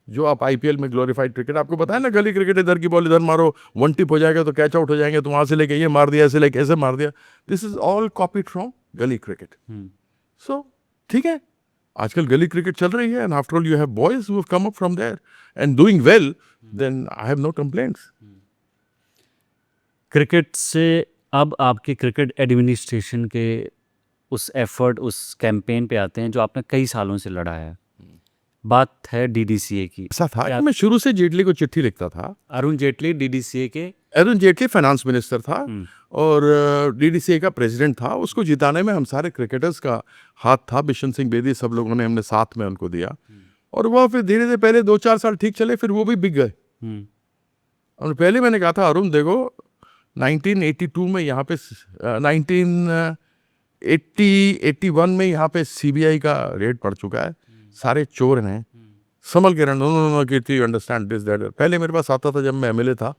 जो आप आईपीएल में ग्लोरीफाइड क्रिकेट, आपको पता है ना, गली क्रिकेट, इधर की बॉल इधर मारो, वन टिप हो जाएगा तो कैच आउट हो जाएंगे, तो वहां से लेके ये मार दिया, ऐसे लेके ऐसे मार दिया। This is all copied from gully cricket. So ठीक है, आजकल गली क्रिकेट चल रही है, and after all you have boys who have come up from there and doing well, then I have no complaints. Cricket से अब आपके क्रिकेट एडमिनिस्ट्रेशन के उस एफर्ट, उस कैंपेन पे आते हैं जो आपने कई सालों से लड़ा है। बात है डीडीसीए की। ऐसा था कि मैं शुरू से जेटली को चिट्ठी लिखता था। अरुण जेटली डीडीसीए के, अरुण जेटली फाइनेंस मिनिस्टर था और डीडीसीए का प्रेसिडेंट था। उसको जिताने में हम सारे क्रिकेटर्स का हाथ था, बिशन सिंह बेदी, सब लोगों ने हमने साथ में उनको दिया। और वह फिर धीरे धीरे पहले 2-4 साल ठीक चले, फिर वो भी बिक गए। और पहले मैंने कहा था, अरुण देखो 1982 में यहाँ पे 1981 में यहाँ पे सीबीआई का रेड पड़ चुका है, सारे चोर हैं, संभल के रहना। No Kirti, you understand this that. पहले मेरे पास आता था जब मैं एमएलए था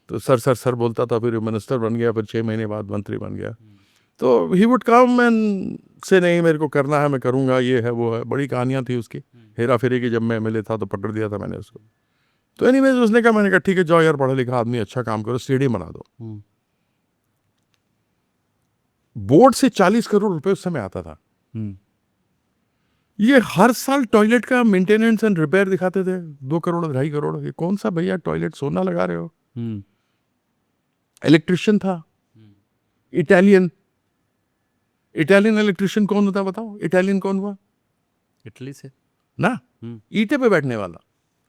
तो सर बोलता था, फिर मिनिस्टर बन गया, फिर 6 महीने बाद मंत्री बन गया। तो ही वुड कम एंड से नहीं मेरे को करना है, मैं करूँगा, ये है वो है, बड़ी कहानियाँ थी उसकी, हेरा फेरी की। जब मैं एमएलए था तो पकड़ दिया था मैंने उसको। तो एनीवेज उसने कहा, मैंने कहा ठीक है जाओ यार, पढ़ा लिखा आदमी, अच्छा काम करो, स्टेडियम बना दो। बोर्ड से 40 करोड़ रुपए उस समय आता था। ये हर साल टॉयलेट का मेंटेनेंस एंड रिपेयर दिखाते थे, 2 करोड़ 2.5 करोड़। ये कौन सा भैया टॉयलेट, सोना लगा रहे हो। इलेक्ट्रिशियन था इटालियन इलेक्ट्रिशियन कौन होता बताओ? इटालियन कौन हुआ? इटली से ना, ईंटे पे बैठने वाला।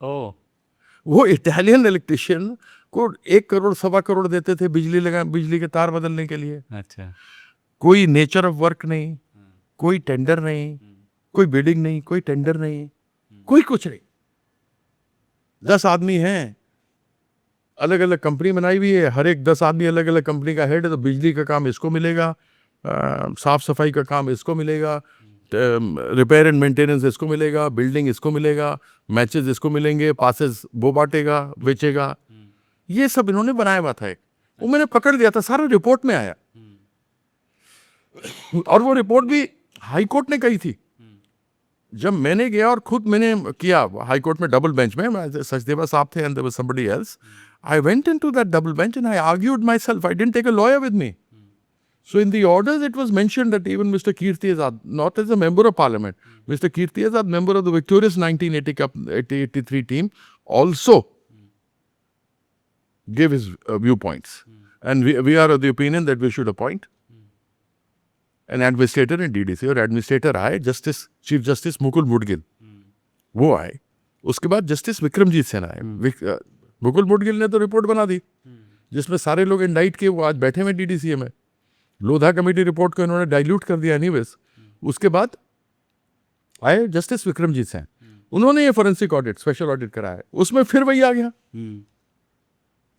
ओ, वो इटालियन इलेक्ट्रिशियन को 1 करोड़ 1.25 करोड़ देते थे बिजली के तार बदलने के लिए। अच्छा। कोई नेचर ऑफ वर्क नहीं, कोई टेंडर नहीं, कोई बिडिंग नहीं, कोई टेंडर नहीं, कोई कुछ नहीं। 10 आदमी हैं, अलग अलग कंपनी बनाई हुई है, हर एक 10 आदमी अलग अलग कंपनी का हेड है। तो बिजली का काम इसको मिलेगा, साफ सफाई का काम इसको मिलेगा, रिपेयर एंड मेंटेनेंस इसको मिलेगा, बिल्डिंग इसको मिलेगा, मैचेस इसको मिलेंगे, पासेस वो बांटेगा, बेचेगा। ये सब इन्होंने बनाया हुआ था। एक वो मैंने पकड़ लिया था, सारा रिपोर्ट में आया। और वो रिपोर्ट भी हाई कोर्ट ने कही थी। जब मैंने गया और खुद मैंने किया हाई कोर्ट में, डबल बेंच में, सचदेवा साहब थे and there was somebody else. I went into that double bench and I argued myself. I didn't take a lawyer with me. So in the orders, it was mentioned that even Mr. Kirti Azad, not as a member of parliament, Mr. Kirti Azad, member of the victorious 1983 team, also gave his viewpoints. And we are of the opinion that we should appoint an administrator in DDC, और एडमिनिस्ट्रेटर आए चीफ जस्टिस मुकुल मुडगिल, वो आए। उसके बाद जस्टिस विक्रमजीत सेन आए। मुकुल मुडगिल ने तो रिपोर्ट बना दी जिसमें सारे लोग इंडाइट किए, वो आज बैठे हुए डीडीसीए में। लोधा कमेटी रिपोर्ट को इन्होंने डाइल्यूट कर दिया एनीवेज। उसके बाद आए जस्टिस विक्रमजीत सेन, उन्होंने ये फोरेंसिक ऑडिट, स्पेशल ऑडिट कराया, उसमें फिर वही आ गया।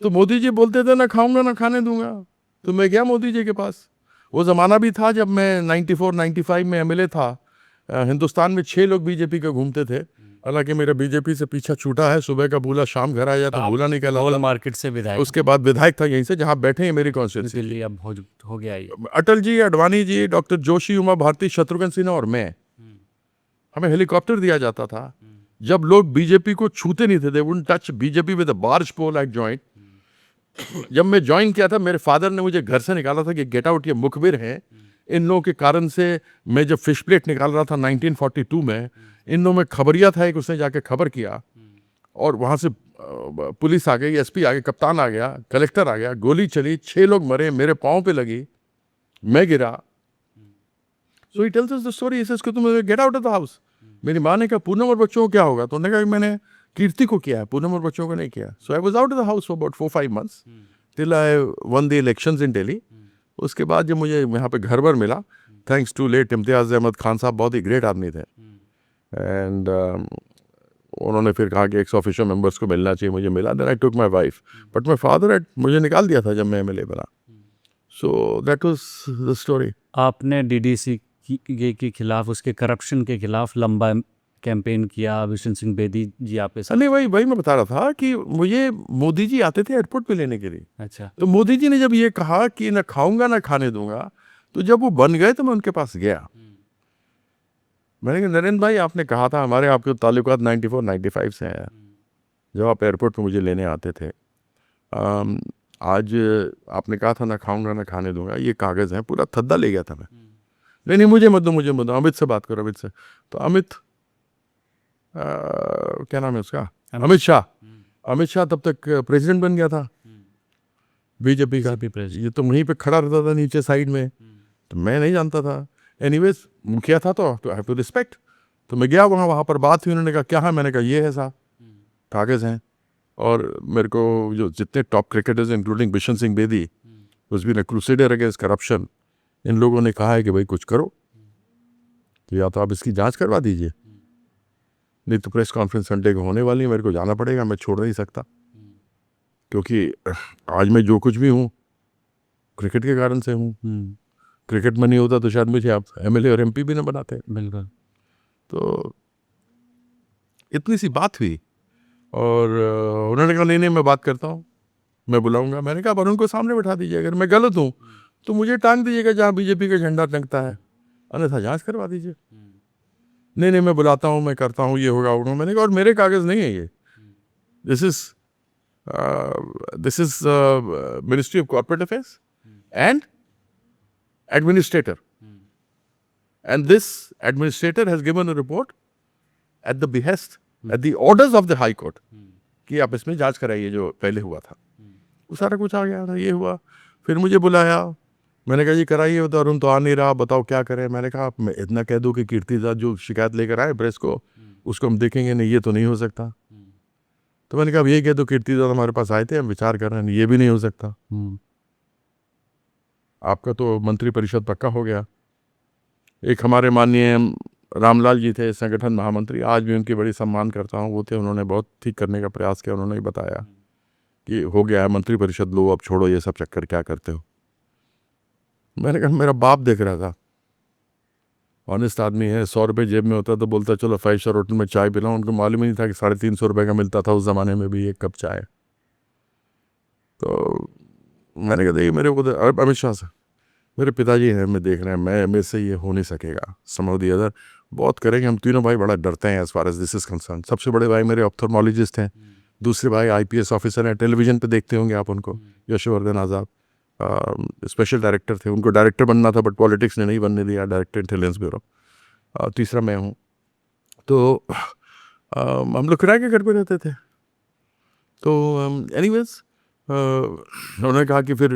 तो मोदी जी बोलते थे ना खाऊंगा ना खाने दूंगा, तो मैं गया मोदी जी के पास। वो ज़माना भी था जब मैं 94-95 में एमएलए था। हिंदुस्तान में 6 लोग बीजेपी के घूमते थे। हालांकि मेरा बीजेपी से पीछा छूटा है, सुबह का भूला शाम घर आ जाता, भूला नहीं गोल कहलाता। मार्केट से विधायक, उसके बाद विधायक था यहीं से, जहाँ बैठे हैं मेरी कॉन्स्टिट्यूंसी। दिल्ली अब हो गया ये। अटल जी, अडवाणी जी, डॉक्टर जोशी, उमा भारती, शत्रुघ्न सिन्हा और मैं, हमें हेलीकॉप्टर दिया जाता था। जब लोग बीजेपी को छूते नहीं थे, they wouldn't touch BJP with a barge pole like joint. जब मैं ज्वाइन किया था, मेरे फादर ने मुझे घर से निकाला था कि गेट आउट, ये मुखबिर हैं। इन लोगों के कारण से मैं जब फिश प्लेट निकाल रहा था 1942 में, इन लोगों में खबरिया था एक, उसने जाके खबर किया और वहाँ से पुलिस आ गई, एसपी आ गए, कप्तान आ गया, कलेक्टर आ गया, गोली चली, 6 लोग मरे, मेरे पाँव पे लगी, मैं गिरा। So he tells us the story, इसको तुम get out of the house. मेरी माँ ने कहा पूनम और बच्चों को क्या होगा, तो उन्होंने कहा कि मैंने कीर्ति को किया है, पूनम और बच्चों को नहीं किया। So I was out of the house for about 4-5 months till I won the elections in Delhi. उसके बाद जब मुझे यहाँ पे घर बर मिला, thanks to late Imtiaz Ahmed Khan साहब, बहुत ही ग्रेट आदमी थे। एंड उन्होंने फिर कहा कि एक्स ऑफिशियल मेंबर्स को मिलना चाहिए, मुझे मिला। Then I took my wife, but my father मुझे निकाल दिया था जब मैं एमएलए बना। So that was the story. आपने डीडीसी के खिलाफ, उसके करप्शन के खिलाफ लंबा कैंपेन किया। विशन सिंह बेदी जी आपके साथ। नहीं, वही मैं बता रहा था कि मुझे मोदी जी आते थे एयरपोर्ट पे लेने के लिए। अच्छा। तो मोदी जी ने जब ये कहा कि ना खाऊंगा ना खाने दूंगा, तो जब वो बन गए तो मैं उनके पास गया। मैंने कहा नरेंद्र भाई, आपने कहा था हमारे आपके ताल्लुकात 94-95 से हैं, जब आप एयरपोर्ट पे मुझे लेने आते थे। आज आपने कहा था ना खाऊंगा ना खाने दूंगा, ये कागज़ हैं, पूरा थद्दा ले गया था मैं। नहीं, मुझे मत दो, अमित से बात करो, अमित से। तो अमित, क्या नाम है उसका, अमित शाह तब तक प्रेसिडेंट बन गया था बीजेपी का। ये तो वहीं पे खड़ा रहता था नीचे साइड में, तो मैं नहीं जानता था। एनीवेज मुखिया था तो आई हैव टू रिस्पेक्ट। तो मैं गया वहाँ पर बात हुई, उन्होंने कहा क्या है, मैंने कहा ये है साहब, कागज़ हैं। और मेरे को जो जितने top cricketers including Bishan Singh Bedi, was been a crusader against corruption, इन लोगों ने कहा है कि भाई कुछ करो, तो या तो आप इसकी जांच करवा दीजिए, नहीं तो प्रेस कॉन्फ्रेंस संडे को होने वाली है, मेरे को जाना पड़ेगा, मैं छोड़ नहीं सकता। क्योंकि आज मैं जो कुछ भी हूँ क्रिकेट के कारण से हूँ। क्रिकेट में नहीं होता तो शायद मुझे आप एमएलए और एमपी भी ना बनाते। बिल्कुल। तो इतनी सी बात हुई और उन्होंने कहा नहीं मैं बात करता हूँ, मैं बुलाऊंगा। मैंने कहा पर उनको सामने बैठा दीजिए, अगर मैं गलत हूँ तो मुझे टांग दीजिएगा जहाँ बीजेपी का झंडा टंगता है, अन्यथा जांच करवा दीजिए। नहीं मैं बुलाता हूँ, मैं करता हूँ, ये होगा वो। मैंने कहा और मेरे कागज़ नहीं है ये, this is ministry of corporate affairs and administrator, and this administrator has given a report at the behest, at the orders of the high court, कि आप इसमें जांच कराइए जो पहले हुआ था। वो सारा कुछ आ गया था, ये हुआ। फिर मुझे बुलाया, मैंने कहा ये कराइए, तो अरुण तो आ नहीं रहा, बताओ क्या करें। मैंने कहा मैं इतना कह दूं कि कीर्तिदास जो शिकायत लेकर आए प्रेस को, उसको हम देखेंगे, नहीं ये तो नहीं हो सकता। तो मैंने कहा ये कह दो कीर्तिदास हमारे पास आए थे, हम विचार कर रहे हैं, ये भी नहीं हो सकता। आपका तो मंत्री परिषद पक्का हो गया। एक हमारे माननीय रामलाल जी थे, संगठन महामंत्री, आज भी उनकी बड़ी सम्मान करता हूँ, वो थे, उन्होंने बहुत ठीक करने का प्रयास किया। उन्होंने ही बताया कि हो गया है मंत्री परिषद, लो अब छोड़ो ये सब चक्कर, क्या करते हो। मैंने कहा मेरा बाप देख रहा था, ऑनेस्ट आदमी है, 100 रुपये जेब में होता तो बोलता चलो 5 स्टार होटल में चाय पिलाऊं। उनको मालूम ही नहीं था कि 350 रुपये का मिलता था उस ज़माने में भी एक कप चाय। तो मैंने कहा देखिए मेरे को अमित शाह से, मेरे पिताजी हैं, मैं देख रहे हैं, मेरे से ये हो नहीं सकेगा। सम ऑफ द अदर बहुत करेंगे, हम तीनों भाई बड़ा डरते हैं as far as this is concern. सबसे बड़े भाई मेरे ऑप्थेल्मोलॉजिस्ट हैं, दूसरे भाई आईपीएस ऑफिसर हैं, टेलीविज़न पे देखते होंगे आप उनको, यशवर्धन आज़ाद स्पेशल डायरेक्टर थे, उनको डायरेक्टर बनना था बट पॉलिटिक्स ने नहीं बनने दिया, डायरेक्टर इंटेलिजेंस ब्यूरो। तीसरा मैं हूँ। तो हम लोग किराए के घर पे रहते थे। तो एनीवेज उन्होंने कहा कि फिर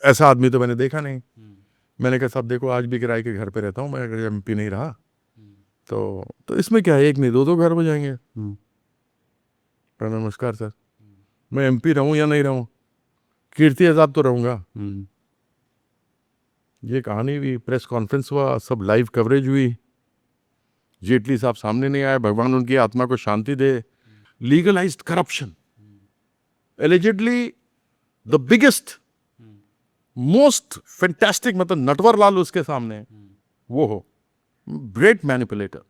ऐसा आदमी तो मैंने देखा नहीं। मैंने कहा साहब देखो आज भी किराए के घर पे रहता हूँ मैं, अगर एमपी नहीं रहा तो इसमें क्या है, एक नहीं दो घर हो जाएंगे। नमस्कार सर, मैं एमपी रहूं या नहीं रहूं, कीर्ति आजाद तो रहूंगा। ये कहानी भी, प्रेस कॉन्फ्रेंस हुआ, सब लाइव कवरेज हुई, जेटली साहब सामने नहीं आए, भगवान उनकी आत्मा को शांति दे। Legalized corruption, allegedly the biggest most fantastic, मतलब नटवर लाल उसके सामने वो हो, ग्रेट मैनिपुलेटर।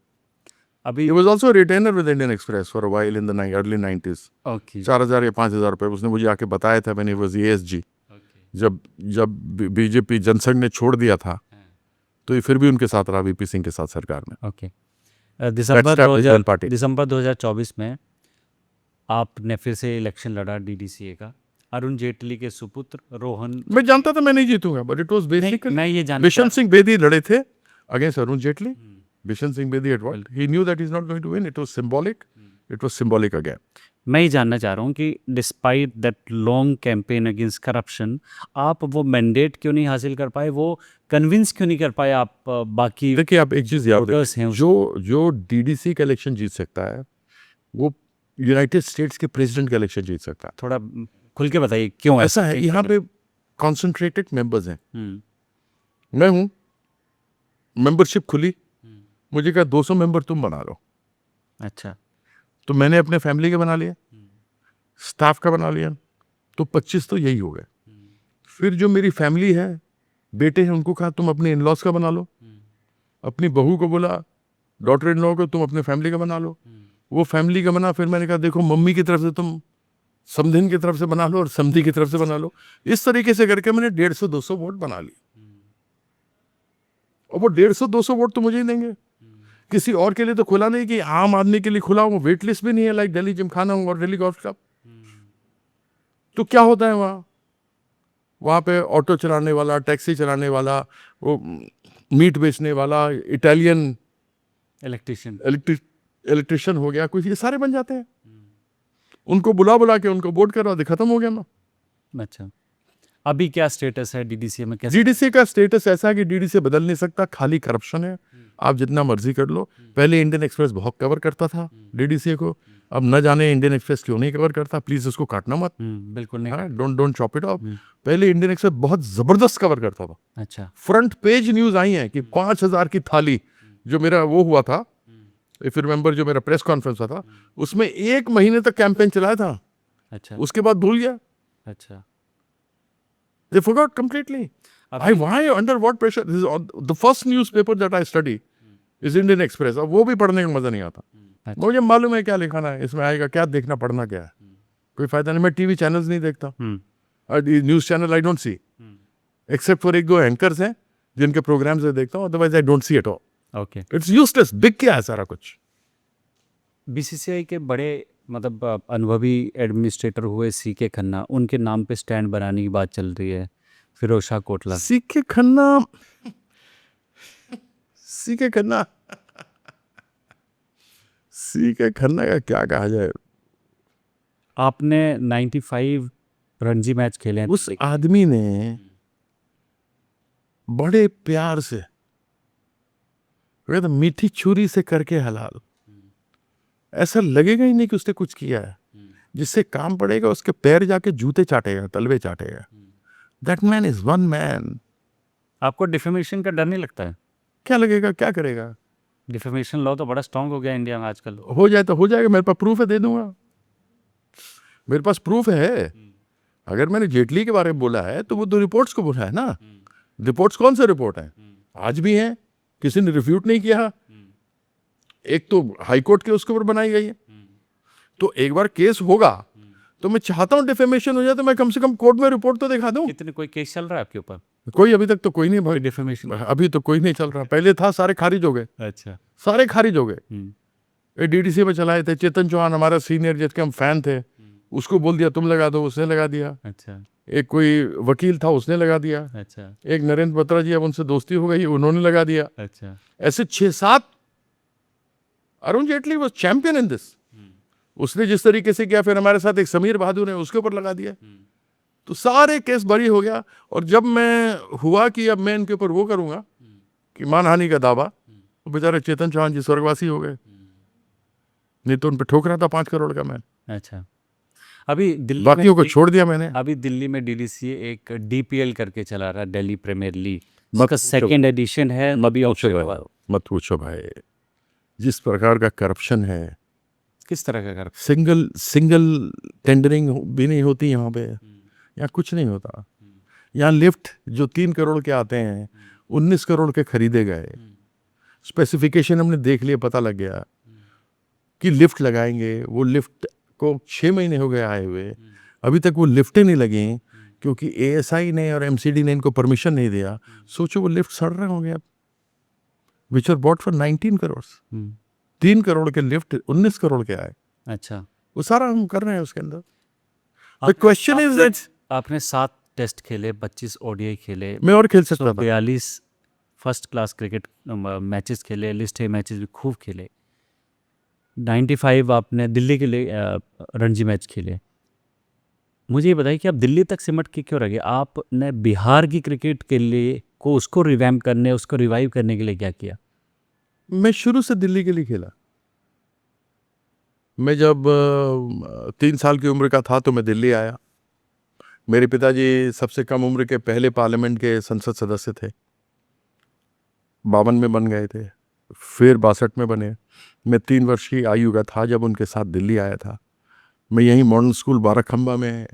अभी He was also a retainer with Indian Express for a while in the early 90s. Okay 4,000 या 5,000 रुपए उसने मुझे आके बताया था, मैंने वॉज ASG। जब बीजेपी जनसंघ ने छोड़ दिया था तो ये फिर भी उनके साथ रहा, वीपी सिंह के साथ सरकार में। Okay That's Capital Party. दिसंबर 2024 में आपने फिर से इलेक्शन लड़ा डीडीसीए का, अरुण जेटली के सुपुत्र रोहन। मैं जानता था मैं नहीं जीतूंगा, बट इट वाज बेसिकली मैं ये जानता बिशन सिंह बेदी लड़े थे against Arun Jaitley. Bishan Singh Bedi had won. He knew that he's not going to win. It was symbolic. It was symbolic again. मैं ये जानना चाह रहा हूँ कि despite that long campaign against corruption, आप वो मैंडेट क्यों नहीं हासिल कर पाए, वो कन्विंस क्यों नहीं कर पाए आप बाकी देखिए आप एक चीज याद voters हैं रखें, उस- जो डीडीसी का इलेक्शन जीत सकता है वो यूनाइटेड स्टेट्स के प्रेसिडेंट का इलेक्शन जीत सकता है। थोड़ा खुल के बताइए क्यों ऐसा है, यहाँ पे कॉन्सेंट्रेटेड मेंबर्स हैं। हम्म, मैं हूँ, मेंबरशिप खुली, मुझे कहा 200 मेंबर तुम बना लो, अच्छा तो मैंने अपने फैमिली के बना लिया, स्टाफ का बना लिया, तो 25 तो यही हो गए। फिर जो मेरी फैमिली है, बेटे हैं, उनको कहा तुम अपने इन लॉज का बना लो, अपनी बहू को बोला, डॉटर इन लॉ को तुम अपने फैमिली का बना लो, वो फैमिली का बना। फिर मैंने कहा देखो मम्मी की तरफ से तुम समधिन की तरफ से बना लो और समधी की तरफ से बना लो। इस तरीके से करके मैंने 150-200 वोट बना लिए, और वो 150-200 वोट तो मुझे ही देंगे, किसी और के लिए तो खुला नहीं कि आम आदमी के लिए खुला हो। वेट लिस्ट भी नहीं है लाइक दिल्ली जिमखाना और दिल्ली गोल्फ क्लब। तो क्या होता है वहाँ पे ऑटो चलाने वाला, टैक्सी चलाने वाला, वो मीट बेचने वाला, इटालियन इलेक्ट्रिशियन। इलेक्ट्रिशियन हो गया, कुछ ये सारे बन जाते हैं। उनको बुला के उनको वोट करवा दे, खत्म हो गया ना। अच्छा, अभी क्या स्टेटस है डीडीसीए में, कैसे? डीडीसी का स्टेटस ऐसा है कि डीडीसी बदल नहीं सकता, खाली करप्शन है। आप जितना मर्जी कर लो। पहले इंडियन एक्सप्रेस बहुत कवर करता था डीडीसी को, अब न जाने इंडियन एक्सप्रेस क्यों नहीं कवर करता। प्लीज उसको काटना मत, बिल्कुल नहीं। Don't stop it of. पहले इंडियन एक्सप्रेस बहुत जबरदस्त कवर करता था, अच्छा, फ्रंट पेज न्यूज आई है कि 5,000 की थाली, जो मेरा वो हुआ था, इफ यू रिमेंबर, जो मेरा प्रेस कॉन्फ्रेंस था, उसमें 1 महीने तक कैंपेन चलाया था, अच्छा, उसके बाद भूल गया। अच्छा। They forgot completely. Why, under what pressure? This is the first newspaper that I study is Indian Express. अब वो भी पढ़ने का मजा नहीं आता। अच्छा। मुझे मालूम है क्या लिखाना है, इसमें आएगा क्या, देखना पढ़ना क्या है, कोई फायदा नहीं। मैं टीवी चैनल्स नहीं देखता, news channel I don't see, except for 1-2 anchors हैं जिनके प्रोग्राम्स मैं देखता हूँ, otherwise I don't see at all. Okay. It's useless. Big क्या है सारा कुछ। बीसीसीआई के बड़े मतलब अनुभवी एडमिनिस्ट्रेटर हुए सीके खन्ना, उनके नाम पे स्टैंड बनाने की बात चल रही है, Firoz Shah Kotla. CK Khanna, CK Khanna, CK Khanna का क्या कहा जाए। आपने 95 रणजी मैच खेले हैं। उस आदमी ने बड़े प्यार से, कहते मीठी छुरी से करके हलाल, ऐसा लगेगा ही नहीं कि उसने कुछ किया है। जिससे काम पड़ेगा उसके पैर जाके जूते चाटेगा, तलवे चाटेगा। That man is one man. आपको डिफेमेशन का डर नहीं लगता है? क्या लगेगा, क्या करेगा? डिफेमेशन लॉ तो बड़ा स्ट्रांग हो गया इंडिया में आजकल। हो जाए तो हो जाएगा, मेरे पास प्रूफ है, दे दूंगा। मेरे पास प्रूफ है। अगर मैंने जेटली के बारे में बोला है तो वो तो रिपोर्ट्स को बोला है ना। रिपोर्ट्स कौन से रिपोर्ट है, आज भी हैं, किसी ने रिफ्यूट नहीं किया। एक तो हाई कोर्ट के उसके ऊपर बनाई गई है। तो एक बार केस होगा तो मैं चाहता हूं डिफेमेशन हो जाए तो मैं कम से कम कोर्ट में रिपोर्ट तो दिखा दूं। कितने कोई केस चल रहा है आपके ऊपर? कोई अभी तक तो कोई नहीं भाई, डिफेमेशन अभी तो कोई नहीं चल रहा। पहले था, सारे खारिज हो गए, अच्छा। सारे खारिज हो गए। डीडीसी में चलाए थे, चेतन चौहान हमारा सीनियर जिसके हम फैन थे, उसको बोल दिया तुम लगा दो, उसने लगा दिया। अच्छा, एक कोई वकील था, उसने लगा दिया। अच्छा, एक नरेंद्र बत्रा जी, अब उनसे दोस्ती हो गई, उन्होंने लगा दिया। अच्छा। ऐसे 6-7। Arun Jaitley was champion in this. उसने जिस तरीके से किया, फिर हमारे साथ एक समीर बहादुर है, उसके ऊपर लगा दिया। तो सारे केस बरी हो गया। और जब मैं हुआ कि अब मैं इनके ऊपर वो करूंगा कि मानहानि का दावा, तो बेचारे चेतन चौहान जी स्वर्गवासी हो गए, नहीं तो उन पे ठोक रहा था 5 करोड़ का मैं, अच्छा, अभी दिल्ली बाकियों को में छोड़ दिया मैंने। अभी दिल्ली में डीडीसीए एक डीपीएल करके चला रहा है, दिल्ली प्रीमियर लीग, मत उसका सेकंड एडिशन है। मत पूछो भाई, जिस प्रकार का करप्शन है, किस तरह का कर सिंगल टेंडरिंग भी नहीं होती यहाँ पे, यहाँ कुछ नहीं होता। यहाँ लिफ्ट जो 3 करोड़ के आते हैं 19 करोड़ के खरीदे गए। स्पेसिफिकेशन हमने देख लिया, पता लग गया कि लिफ्ट लगाएंगे। वो लिफ्ट को 6 महीने हो गए आए हुए, अभी तक वो लिफ्टें नहीं लगी क्योंकि एएसआई ने और एमसीडी ने इनको परमिशन नहीं दिया। सोचो वो लिफ्ट सड़ रहे होंगे अब, which are bought for 19 crore. 3 crore के लिफ्ट 19 करोड़ के आए। अच्छा, वो सारा हम कर रहे हैं उसके अंदर। द आप- क्वेश्चन इज दैट आपने 7 टेस्ट खेले, 25 ओडीआई खेले, मैं और खेल सकता था। 42 फर्स्ट क्लास क्रिकेट मैचेस खेले, लिस्ट ए मैचेस भी खूब खेले, 95 आपने दिल्ली के लिए रणजी मैच खेले। मुझे ये बताइए कि आप दिल्ली तक सिमट के क्यों रह गए? आपने बिहार की क्रिकेट के लिए को उसको रिवैम्प करने, उसको रिवाइव करने के लिए क्या किया? मैं शुरू से दिल्ली के लिए खेला। मैं जब 3 साल की उम्र का था तो मैं दिल्ली आया। मेरे पिताजी सबसे कम उम्र के पहले पार्लियामेंट के संसद सदस्य थे, 52 में बन गए थे, फिर 62 में बने। मैं 3 वर्ष की आयु का था जब उनके साथ दिल्ली आया था। मैं यहीं मॉडर्न स्कूल बाराखंबा में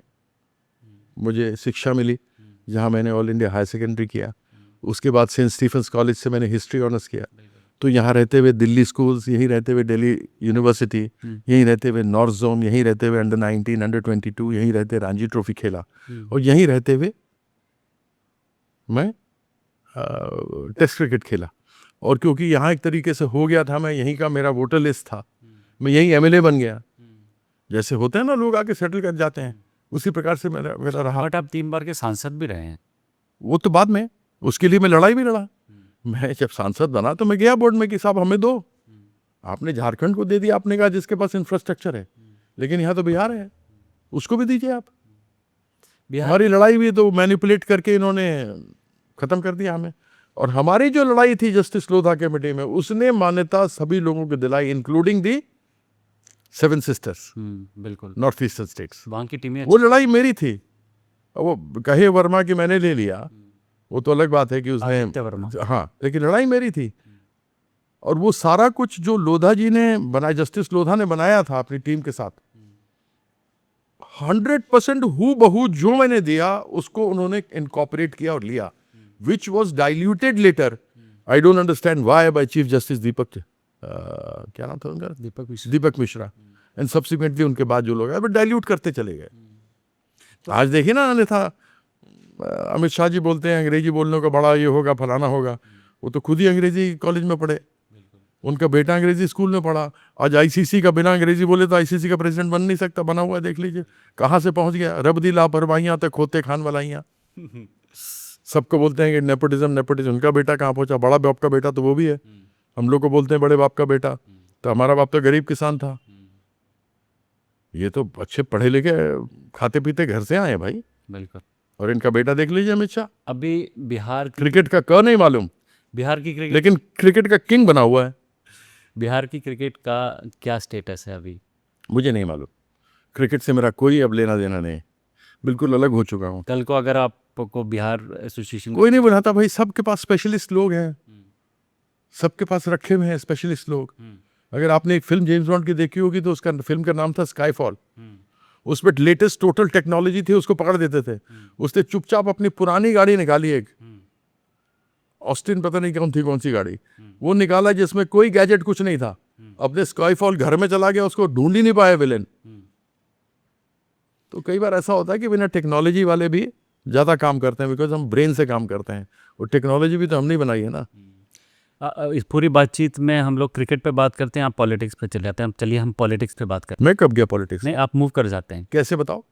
मुझे शिक्षा मिली, जहाँ मैंने ऑल इंडिया हायर सेकेंडरी किया। उसके बाद सेंट स्टीफेंस कॉलेज से मैंने हिस्ट्री ऑनर्स किया। तो यहाँ रहते हुए दिल्ली स्कूल्स, यहीं रहते हुए दिल्ली यूनिवर्सिटी, यहीं रहते हुए नॉर्थ जोन, यहीं रहते हुए अंडर 19, अंडर 22, यहीं रहते रणजी ट्रॉफी खेला। और यहीं रहते हुए मैं टेस्ट क्रिकेट खेला। और क्योंकि यहाँ एक तरीके से हो गया था, मैं यहीं का, मेरा वोटर लिस्ट था, मैं यहीं एमएलए बन गया। जैसे होते हैं ना लोग आके सेटल कर जाते हैं, उसी प्रकार से मेरा रहा। बट आप 3 बार के सांसद भी रहे हैं। वो तो बाद में, उसके लिए मैं लड़ाई भी लड़ा। मैं जब सांसद बना तो मैं गया बोर्ड में कि साहब हमें दो। आपने झारखंड को दे दिया, आपने कहा जिसके पास इंफ्रास्ट्रक्चर है, लेकिन यहाँ तो बिहार है, उसको भी दीजिए आप। हमारी लड़ाई भी तो मैनिपुलेट करके इन्होंने खत्म कर दिया हमें। और हमारी जो लड़ाई थी जस्टिस लोधा कमेटी में, उसने मान्यता सभी लोगों को दिलाई, इंक्लूडिंग दी 7 सिस्टर्स, बिल्कुल, नॉर्थ ईस्टर्न स्टेट्स। वहाँ की टीमें वो लड़ाई मेरी थी। वो कहे वर्मा की मैंने ले लिया, वो तो अलग बात है कि उसने, वर्मा, हाँ, लेकिन लड़ाई मेरी थी। और वो सारा कुछ जो लोधा जी ने बनाया, जस्टिस लोधा ने बनाया था अपनी टीम के साथ, 100% हू बहू जो मैंने दिया उसको उन्होंने इनकॉर्पोरेट किया और लिया, which was diluted later. I don't understand why by chief justice Deepak, क्या नाम था उनका, दीपक मिश्रा, एंड सब्सिक्वेंटली उनके बाद जो लोग हैं डाइल्यूट करते चले गए। तो आज देखिए ना, अन्यथा अमित शाह जी बोलते हैं अंग्रेजी बोलने का बड़ा ये होगा, फलाना होगा। वो तो खुद ही अंग्रेजी कॉलेज में पढ़े, उनका बेटा अंग्रेजी स्कूल में पढ़ा। आज आईसीसी का बिना अंग्रेजी बोले तो आईसीसी का प्रेसिडेंट बन नहीं सकता, बना हुआ है, देख लीजिए कहाँ से पहुंच गया। रब दी लापरवाहियाँ तक खोते खान वालाइयाँ। सबको बोलते हैं कि नेपोटिज्म, उनका बेटा कहाँ पहुंचा, बड़ा बाप का बेटा तो वो भी है। हम लोग को बोलते हैं बड़े बाप का बेटा, तो हमारा बाप तो गरीब किसान था। ये तो अच्छे पढ़े लिखे खाते पीते घर से आए हैं भाई। बिल्कुल। और इनका बेटा देख लीजिए अमित शाह, अभी बिहार क्रिकेट का क नहीं मालूम, बिहार की क्रिकेट लेकिन क्रिकेट का किंग बना हुआ है। बिहार की क्रिकेट का क्या स्टेटस है अभी? मुझे नहीं मालूम, क्रिकेट से मेरा कोई अब लेना देना नहीं, बिल्कुल अलग हो चुका हूँ। कल को अगर आपको बिहार एसोसिएशन कोई नहीं बनाता भाई, सबके पास स्पेशलिस्ट लोग हैं, सबके पास रखे हुए हैं स्पेशलिस्ट लोग। अगर आपने एक फिल्म जेम्स बॉन्ड की देखी होगी तो उसका फिल्म का नाम था स्काईफॉल। उसमें लेटेस्ट टोटल टेक्नोलॉजी थी, उसको पकड़ देते थे। उसने चुपचाप अपनी पुरानी गाड़ी निकाली, एक ऑस्टिन पता नहीं कौन सी गाड़ी, वो निकाला जिसमें कोई गैजेट कुछ नहीं था। अपने स्काईफॉल घर में चला गया, उसको ढूंढ ही नहीं पाया विलेन। तो कई बार ऐसा होता है कि बिना टेक्नोलॉजी वाले भी ज़्यादा काम करते हैं, बिकॉज हम ब्रेन से काम करते हैं, और टेक्नोलॉजी भी तो हमने बनाई है ना। इस पूरी बातचीत में हम लोग क्रिकेट पे बात करते हैं, आप पॉलिटिक्स पे चले जाते हैं। चलिए हम पॉलिटिक्स पे बात करते मैं कब गया पॉलिटिक्स? हैं। नहीं, आप मूव कर जाते हैं। कैसे बताओ,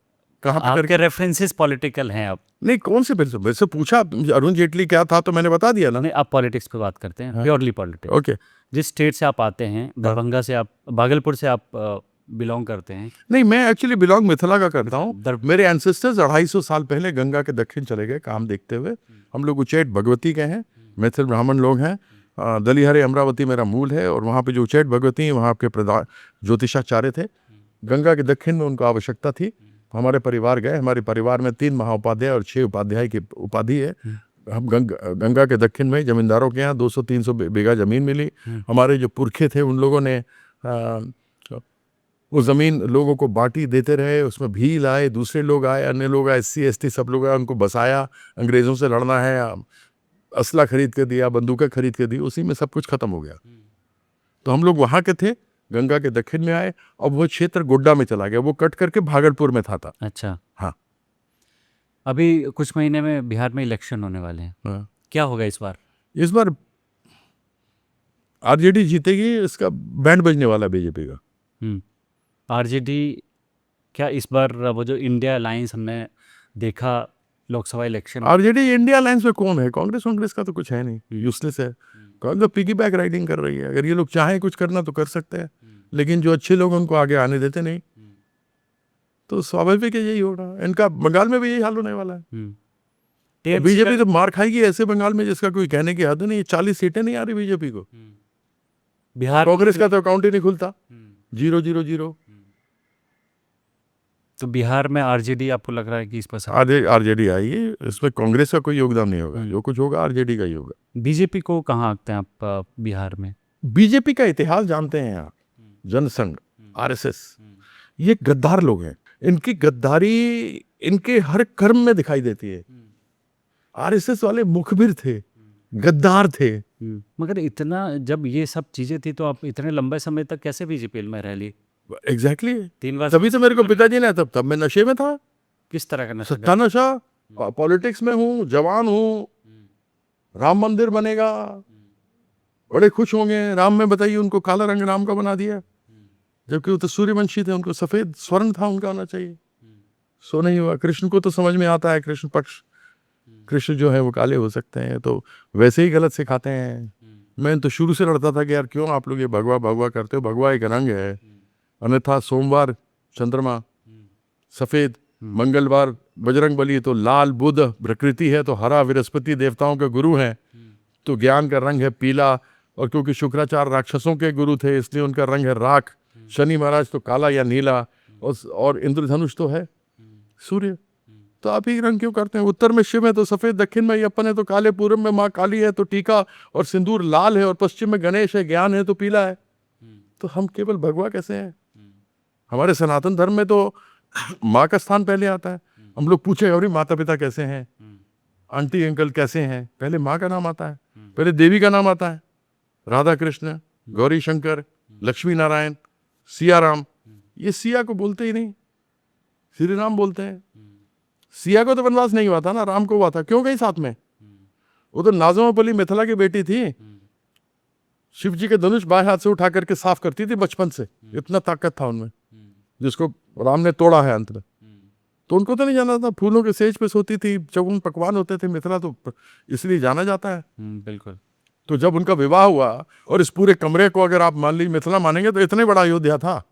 कहाँ पे आपके रेफरेंसेस पॉलिटिकल हैं अब? नहीं, कौन से बिल से? वैसे पूछा अरुण जेटली क्या था तो मैंने बता दिया ना। नहीं, आप पॉलिटिक्स पे बात करते हैं, प्योरली पॉलिटिक्स। ओके। जिस स्टेट से आप आते हैं, दरभंगा से, आप भागलपुर से आप बिलोंग करते हैं? नहीं, मैं एक्चुअली बिलोंग मिथिला का करता हूँ। दर- मेरे एंसेस्टर्स 250 साल पहले गंगा के दक्षिण चले गए काम देखते हुए। हम लोग उच्चैठ भगवती के हैं, मैथिल ब्राह्मण लोग हैं। दलिहरे अमरावती मेरा मूल है, और वहाँ पे जो उच्चैठ भगवती हैं वहाँ आपके प्रधान ज्योतिषाचार्य थे। गंगा के दक्षिण में उनको आवश्यकता थी, हमारे परिवार गए। हमारे परिवार में 3 महाउपाध्याय और 6 उपाध्याय की उपाधि है। हम गंगा के दक्षिण में जमींदारों के यहाँ 200-300 बीघा जमीन मिली। हमारे जो पुरखे थे उन लोगों ने वो ज़मीन लोगों को बांटी देते रहे। उसमें भील आए, दूसरे लोग आए, अन्य लोग आए, SC ST सब लोग आए, उनको बसाया। अंग्रेज़ों से लड़ना है, असला खरीद के दिया, बंदूकें खरीद के दी, उसी में सब कुछ खत्म हो गया। तो हम लोग वहाँ के थे, गंगा के दक्षिण में आए। अब वो क्षेत्र गोड्डा में चला गया, वो कट करके भागलपुर में था। अच्छा। हाँ। अभी कुछ महीने में बिहार में इलेक्शन होने वाले हैं, हाँ। क्या होगा इस बार? इस बार RJD जीतेगी, इसका बैंड बजने वाला बीजेपी का। RJD क्या इस बार वो जो इंडिया अलायंस हमने देखा Lok Sabha election, RJD India alliance में कौन है? कांग्रेस का तो कुछ है नहीं, यूजलेस है। कांग्रेस पिगी बैक राइडिंग कर रही है। अगर ये लोग चाहें कुछ करना तो कर सकते हैं, लेकिन जो अच्छे लोग उनको आगे आने देते नहीं। तो स्वाभाविक है यही हो रहा है। इनका बंगाल में भी यही हाल होने वाला है। बीजेपी तो मार खाएगी ऐसे बंगाल में जिसका कोई कहने की हद नहीं। 40 सीटें नहीं आ रही बीजेपी को। बिहार कांग्रेस का तो अकाउंट ही नहीं खुलता, 0-0-0। तो बिहार में RJD आपको लग रहा है कि इस पर आधे RJD आई है, इसमें कांग्रेस का कोई योगदान नहीं होगा। जो कुछ होगा RJD का ही होगा। बीजेपी को कहाँ आंकते हैं आप बिहार में? बीजेपी का इतिहास जानते हैं आप? जनसंघ, RSS, ये गद्दार लोग हैं। इनकी गद्दारी इनके हर कर्म में दिखाई देती है। RSS वाले मुखबिर थे, गद्दार थे। मगर इतना जब ये सब चीजें थी तो आप इतने लंबे समय तक कैसे बीजेपी में रह ली? एग्जैक्टली 3 बार तभी तो मेरे को पिताजी ने, तब मैं नशे में था। किस तरह का नशा? सट्टा नशा, पॉलिटिक्स में हूँ, जवान हूँ, राम मंदिर बनेगा, बड़े खुश होंगे। राम में बताइए उनको काला रंग राम का बना दिया, जबकि वो तो सूर्यवंशी थे, उनको सफेद स्वर्ण था उनका होना चाहिए। सो नहीं हुआ। कृष्ण को तो समझ में आता है, कृष्ण पक्ष, कृष्ण जो है वो काले हो सकते हैं, तो वैसे ही गलत सिखाते हैं। मैं तो शुरू से लड़ता था कि यार क्यों आप लोग ये भगवा भगवा करते हो? भगवा एक रंग है, अन्यथा सोमवार चंद्रमा सफेद, मंगलवार बजरंग बली, तो लाल बुध प्रकृति है, तो हरा बृहस्पति देवताओं के गुरु हैं, तो ज्ञान का रंग है पीला। और क्योंकि शुक्राचार्य राक्षसों के गुरु थे इसलिए उनका रंग है राख। शनि महाराज तो काला या नीला, और इंद्रधनुष तो है सूर्य। तो आप ही रंग क्यों करते हैं? उत्तर में शिव है तो सफेद, दक्षिण में यप्पन है तो काले, पूर्व में माँ काली है तो टीका और सिंदूर लाल है, और पश्चिम में गणेश है, ज्ञान है तो पीला है। तो हम केवल भगवा कैसे हैं? हमारे सनातन धर्म में तो माँ का स्थान पहले आता है। हम लोग पूछे और माता पिता कैसे हैं, आंटी अंकल कैसे हैं, पहले माँ का नाम आता है, पहले देवी का नाम आता है। राधा कृष्ण, गौरी शंकर, लक्ष्मी नारायण, सिया राम। ये सिया को बोलते ही नहीं, श्री राम बोलते हैं। सिया को तो वनवास नहीं हुआ था ना, राम को हुआ था। क्यों गई साथ में? वो तो नाज़िमापली मिथिला की बेटी थी, शिव जी के धनुष बाएं हाथ से उठा करके साफ करती थी बचपन से, इतना ताकत था उनमें, जिसको राम ने तोड़ा है अंत में। तो उनको तो नहीं जाना था। फूलों के सेज पे सोती थी, चौगुन पकवान होते थे मिथिला, तो इसलिए जाना जाता है। बिल्कुल। तो जब उनका विवाह हुआ, और इस पूरे कमरे को अगर आप मान लीजिए मिथिला मानेंगे तो इतने बड़ा अयोध्या था,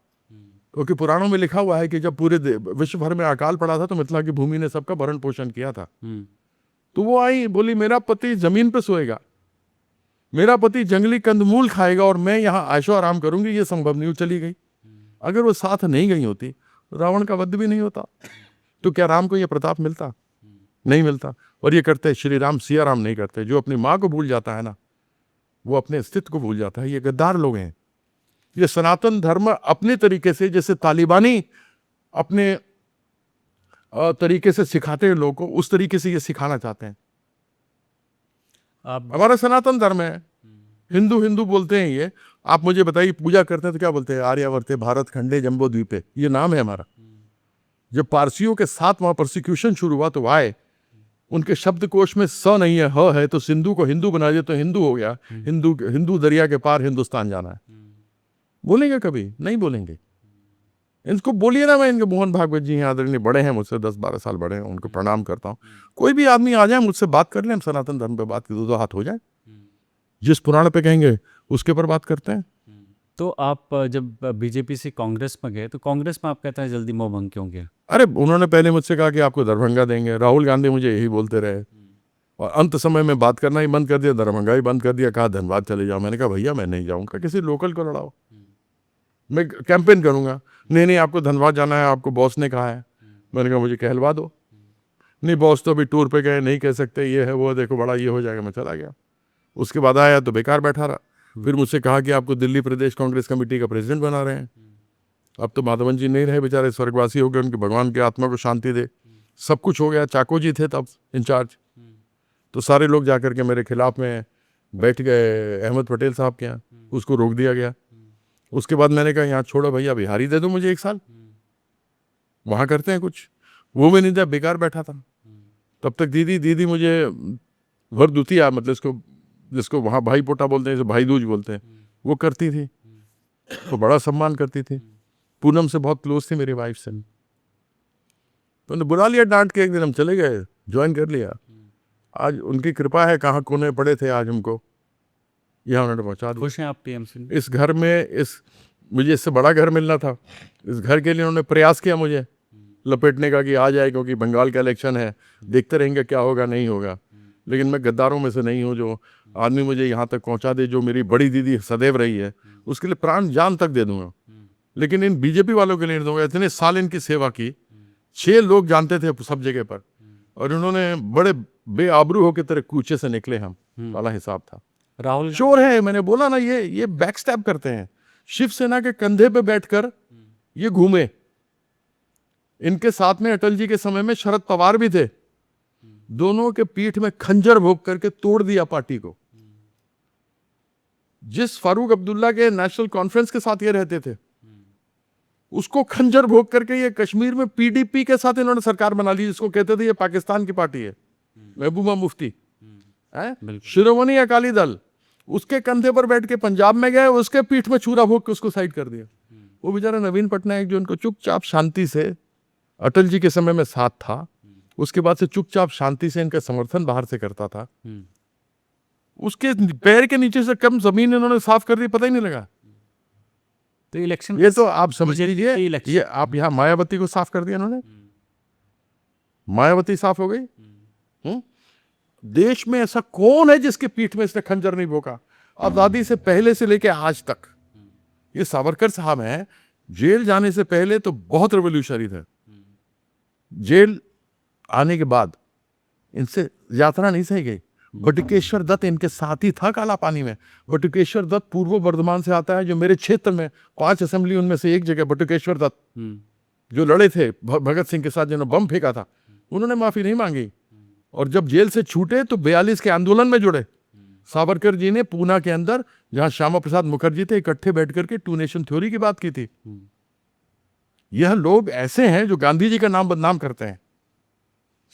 क्योंकि पुराणों में लिखा हुआ है कि जब पूरे विश्व भर में अकाल पड़ा था तो मिथिला की भूमि ने सबका भरण पोषण किया था। तो वो आई, बोली मेरा पति जमीन पे सोएगा, मेरा पति जंगली कंदमूल खाएगा, और मैं यहाँ ऐशो आराम करूंगी, ये संभव नहीं। चली गई। अगर वो साथ नहीं गई होती तो रावण का वध भी नहीं होता। तो क्या राम को ये प्रताप मिलता? नहीं मिलता। और ये करते श्री राम, सिया राम नहीं करते। जो अपनी माँ को भूल जाता है ना, वो अपने अस्तित्व को भूल जाता है। ये गद्दार लोग हैं। ये सनातन धर्म अपने तरीके से, जैसे तालिबानी अपने तरीके से सिखाते हैं लोगों को, उस तरीके से ये सिखाना चाहते हैं। हमारा सनातन धर्म है, हिंदू हिंदू बोलते हैं ये। आप मुझे बताइए, पूजा करते हैं तो क्या बोलते हैं? आर्यावर्ते भारत खंडे जम्बो द्वीपे, ये नाम है हमारा। जब पारसियों के साथ वहां प्रोसिक्यूशन शुरू हुआ तो आए, उनके शब्दकोश में स नहीं है, ह है, तो सिंधु को हिंदू बना दिया तो हिंदू हो गया। हिंदू दरिया के पार हिंदुस्तान जाना है। बोलेंगे कभी? नहीं बोलेंगे। इनको बोलिए ना। मैं इनके मोहन भागवत जी हैं, आदरणीय, बड़े हैं मुझसे, 10-12 साल बड़े हैं, उनको प्रणाम करता हूँ। कोई भी आदमी आ जाए मुझसे बात कर ले, हम सनातन धर्म पे बात की, 2 हाथ हो जाए। जिस पुराण पे कहेंगे उसके पर बात करते हैं। तो आप जब बीजेपी से कांग्रेस में गए तो कांग्रेस में आप कहते हैं जल्दी मोह भंग क्यों गया? अरे उन्होंने पहले मुझसे कहा कि आपको दरभंगा देंगे, राहुल गांधी मुझे यही बोलते रहे, और अंत समय में बात करना ही बंद कर दिया, दरभंगा ही बंद कर दिया, कहा धनबाद चले जाओ। मैंने कहा भैया मैं नहीं जाऊँगा, किसी लोकल को लड़ाओ, मैं कैंपेन करूँगा। नहीं नहीं आपको धनबाद जाना है, आपको बॉस ने कहा है। मैंने कहा मुझे कहलवा दो। नहीं बॉस तो अभी टूर पे गए, नहीं कह सकते, ये है वो है, देखो बड़ा ये हो जाएगा। मैं चला गया। उसके बाद आया तो बेकार बैठा रहा। फिर मुझसे कहा कि आपको दिल्ली प्रदेश कांग्रेस कमेटी का प्रेसिडेंट बना रहे हैं। अब तो माधवन जी नहीं रहे, बेचारे स्वर्गवासी हो गए, उनके भगवान की आत्मा को शांति दे। सब कुछ हो गया। चाको जी थे तब इंचार्ज, तो सारे लोग जाकर के मेरे खिलाफ में बैठ गए अहमद पटेल साहब के यहाँ, उसको रोक दिया गया। उसके बाद मैंने कहा यहाँ छोड़ो भैया, बिहारी दे दो मुझे 1 साल, वहाँ करते हैं कुछ। वो भी नहीं दिया, बेकार बैठा था। तब तक दीदी मुझे भरदुतिया, मतलब जिसको वहाँ भाई पोटा बोलते हैं, भाई दूज बोलते हैं, वो करती थी, तो बड़ा सम्मान करती थी। पूनम से बहुत क्लोज थी मेरी वाइफ से, तो उन्हें बुला लिया डांट के। एक दिन हम चले गए, ज्वाइन कर लिया। आज उनकी कृपा है, कहाँ कोने पड़े थे, आज हमको यहाँ उन्होंने पहुँचा दिया। खुश हैं आप टीएमसी? इस घर में मुझे इससे बड़ा घर मिलना था। इस घर के लिए उन्होंने प्रयास किया मुझे लपेटने का कि आ जाए, क्योंकि बंगाल का इलेक्शन है, देखते रहेंगे क्या होगा नहीं होगा। लेकिन मैं गद्दारों में से नहीं हूँ। जो आदमी मुझे यहाँ तक पहुँचा दे, जो मेरी बड़ी दीदी सदैव रही है, उसके लिए प्राण जान तक दे दूंगा। लेकिन इन बीजेपी वालों के लिए नहीं दूंगा। इतने साल इनकी सेवा की, 6 लोग जानते थे सब जगह पर, और इन्होंने बड़े बेआबरू होकर तेरे कूचे से निकले हम, वाला हिसाब था। राहुल चोर है, मैंने बोला ना, ये बैकस्टैब करते हैं। शिवसेना के कंधे पे बैठकर ये घूमे। इनके साथ में अटल जी के समय में शरद पवार भी थे। दोनों के पीठ में खंजर भोग करके तोड़ दिया पार्टी को। जिस फारूक अब्दुल्ला के नेशनल कॉन्फ्रेंस के साथ ये रहते थे, उसको खंजर भोग करके ये कश्मीर में पीडीपी के साथ इन्होंने सरकार बना ली, जिसको कहते थे ये पाकिस्तान की पार्टी है, महबूबा मुफ्ती है, शिरोमणि अकाली दल। उसके कंधे पर बैठ के पंजाब में गए, उसके पीठ में छुरा भोग के उसको साइड कर दिया। वो बेचारा नवीन पटनायक, जो उनको चुपचाप शांति से अटल जी के समय में साथ था, उसके बाद से चुपचाप शांति से इनका समर्थन बाहर से करता था, उसके पैर के नीचे से कम जमीन इन्होंने साफ कर दी, पता ही नहीं लगा। तो इलेक्शन, ये तो आप समझ लीजिए, इलेक्शन, ये आप यहाँ मायावती को साफ कर दिया इन्होंने, मायावती साफ हो गई। देश में ऐसा कौन है जिसके पीठ में इसने खंजर नहीं भोंका? आजादी से पहले से लेके आज तक। ये सावरकर साहब हैं, जेल जाने से पहले तो बहुत रेवोल्यूशनरी थे। जेल आने के बाद इनसे यात्रा नहीं सही गई। बटुकेश्वर दत्त इनके साथ ही था काला पानी में। बटुकेश्वर दत्त पूर्व बर्धमान से आता है, जो मेरे क्षेत्र में 5 असेंबली, उनमें से एक जगह बटुकेश्वर दत्त जो लड़े थे भगत सिंह के साथ, जिन्होंने बम फेंका था, उन्होंने माफी नहीं मांगी। और जब जेल से छूटे तो 42 के आंदोलन में जुड़े। सावरकर जी ने पूना के अंदर, जहां श्यामा प्रसाद मुखर्जी थे, इकट्ठे बैठ करके 2 नेशन थ्योरी की बात की थी। यह लोग ऐसे हैं जो गांधी जी का नाम बदनाम करते हैं।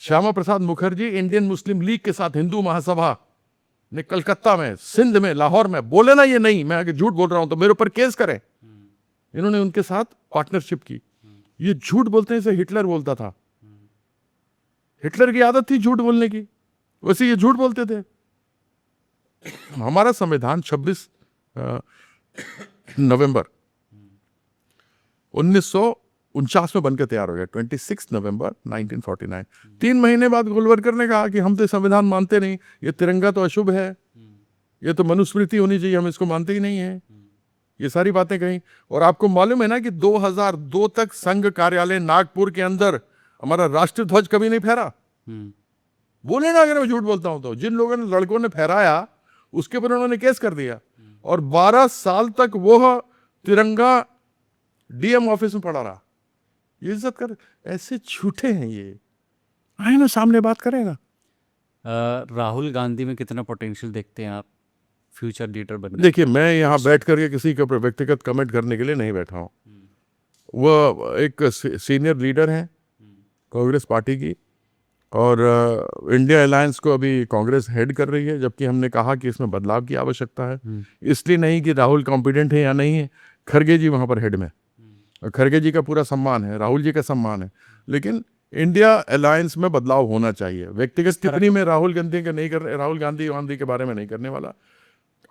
Shyama Prasad Mukherjee Indian Muslim league के साथ हिंदू महासभा ने कलकत्ता में, सिंध में, लाहौर में, बोले ना ये नहीं, मैं अगर झूठ बोल रहा हूं तो मेरे ऊपर केस करें। इन्होंने उनके साथ पार्टनरशिप की। ये झूठ बोलते हैं, इसे हिटलर बोलता था। हिटलर की आदत थी झूठ बोलने की, वैसे ये झूठ बोलते थे। हमारा संविधान 26 नवंबर 1949 में बनकर तैयार हो गया। 26 नवंबर 1949। 3 महीने बाद गोलवरकर ने कहा कि हम तो संविधान मानते नहीं, ये तिरंगा तो अशुभ है, ये तो मनुस्मृति होनी चाहिए, हम इसको मानते ही नहीं है। ये सारी बातें कही। और आपको मालूम है ना कि 2002 तक संघ कार्यालय नागपुर के अंदर हमारा राष्ट्रीय ध्वज कभी नहीं फहरा। बोले ना अगर मैं झूठ बोलता हूं तो। जिन लोगों ने, लड़कों ने फहराया, उसके ऊपर उन्होंने केस कर दिया, और 12 साल तक वो तिरंगा डीएम ऑफिस में पड़ा रहा। ये इज्जत कर, ऐसे झूठे हैं ये। आए ना सामने बात करें ना। राहुल गांधी में कितना पोटेंशियल देखते हैं आप फ्यूचर लीडर बनने? देखिए, मैं यहाँ बैठ करके किसी के ऊपर व्यक्तिगत कमेंट करने के लिए नहीं बैठा हूँ। वह एक सीनियर लीडर हैं कांग्रेस पार्टी की, और इंडिया अलायंस को अभी कांग्रेस हेड कर रही है, जबकि हमने कहा कि इसमें बदलाव की आवश्यकता है। इसलिए नहीं कि राहुल कॉम्पिटेंट है या नहीं है, खरगे जी वहाँ पर हेड में, और खरगे जी का पूरा सम्मान है, राहुल जी का सम्मान है। लेकिन इंडिया अलायंस में बदलाव होना चाहिए। व्यक्तिगत टिप्पणी में राहुल गांधी के बारे में नहीं करने वाला।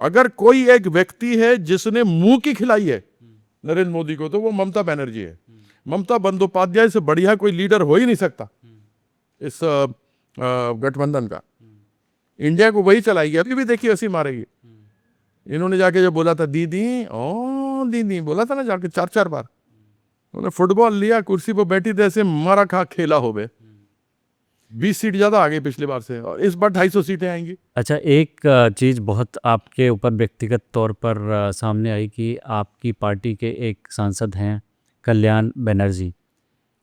अगर कोई एक व्यक्ति है जिसने मुंह की खिलाई है नरेंद्र मोदी को, तो वो ममता बनर्जी है। ममता बंदोपाध्याय से बढ़िया कोई लीडर हो ही नहीं सकता इस गठबंधन का। इंडिया को वही चलाएगी। अभी भी देखिए हंसी मारेगी। इन्होंने जाके जो बोला था दीदी, ओ दीदी बोला था ना जाके 4-4 बार, उन्होंने फुटबॉल लिया, कुर्सी पर बैठी थे ऐसे मारा खा खेला हो गए। 20 सीट ज्यादा आ गई पिछली बार से, और इस बार 250 सीटें आएंगी। अच्छा, एक चीज़ बहुत आपके ऊपर व्यक्तिगत तौर पर सामने आई कि आपकी पार्टी के एक सांसद हैं कल्याण बनर्जी।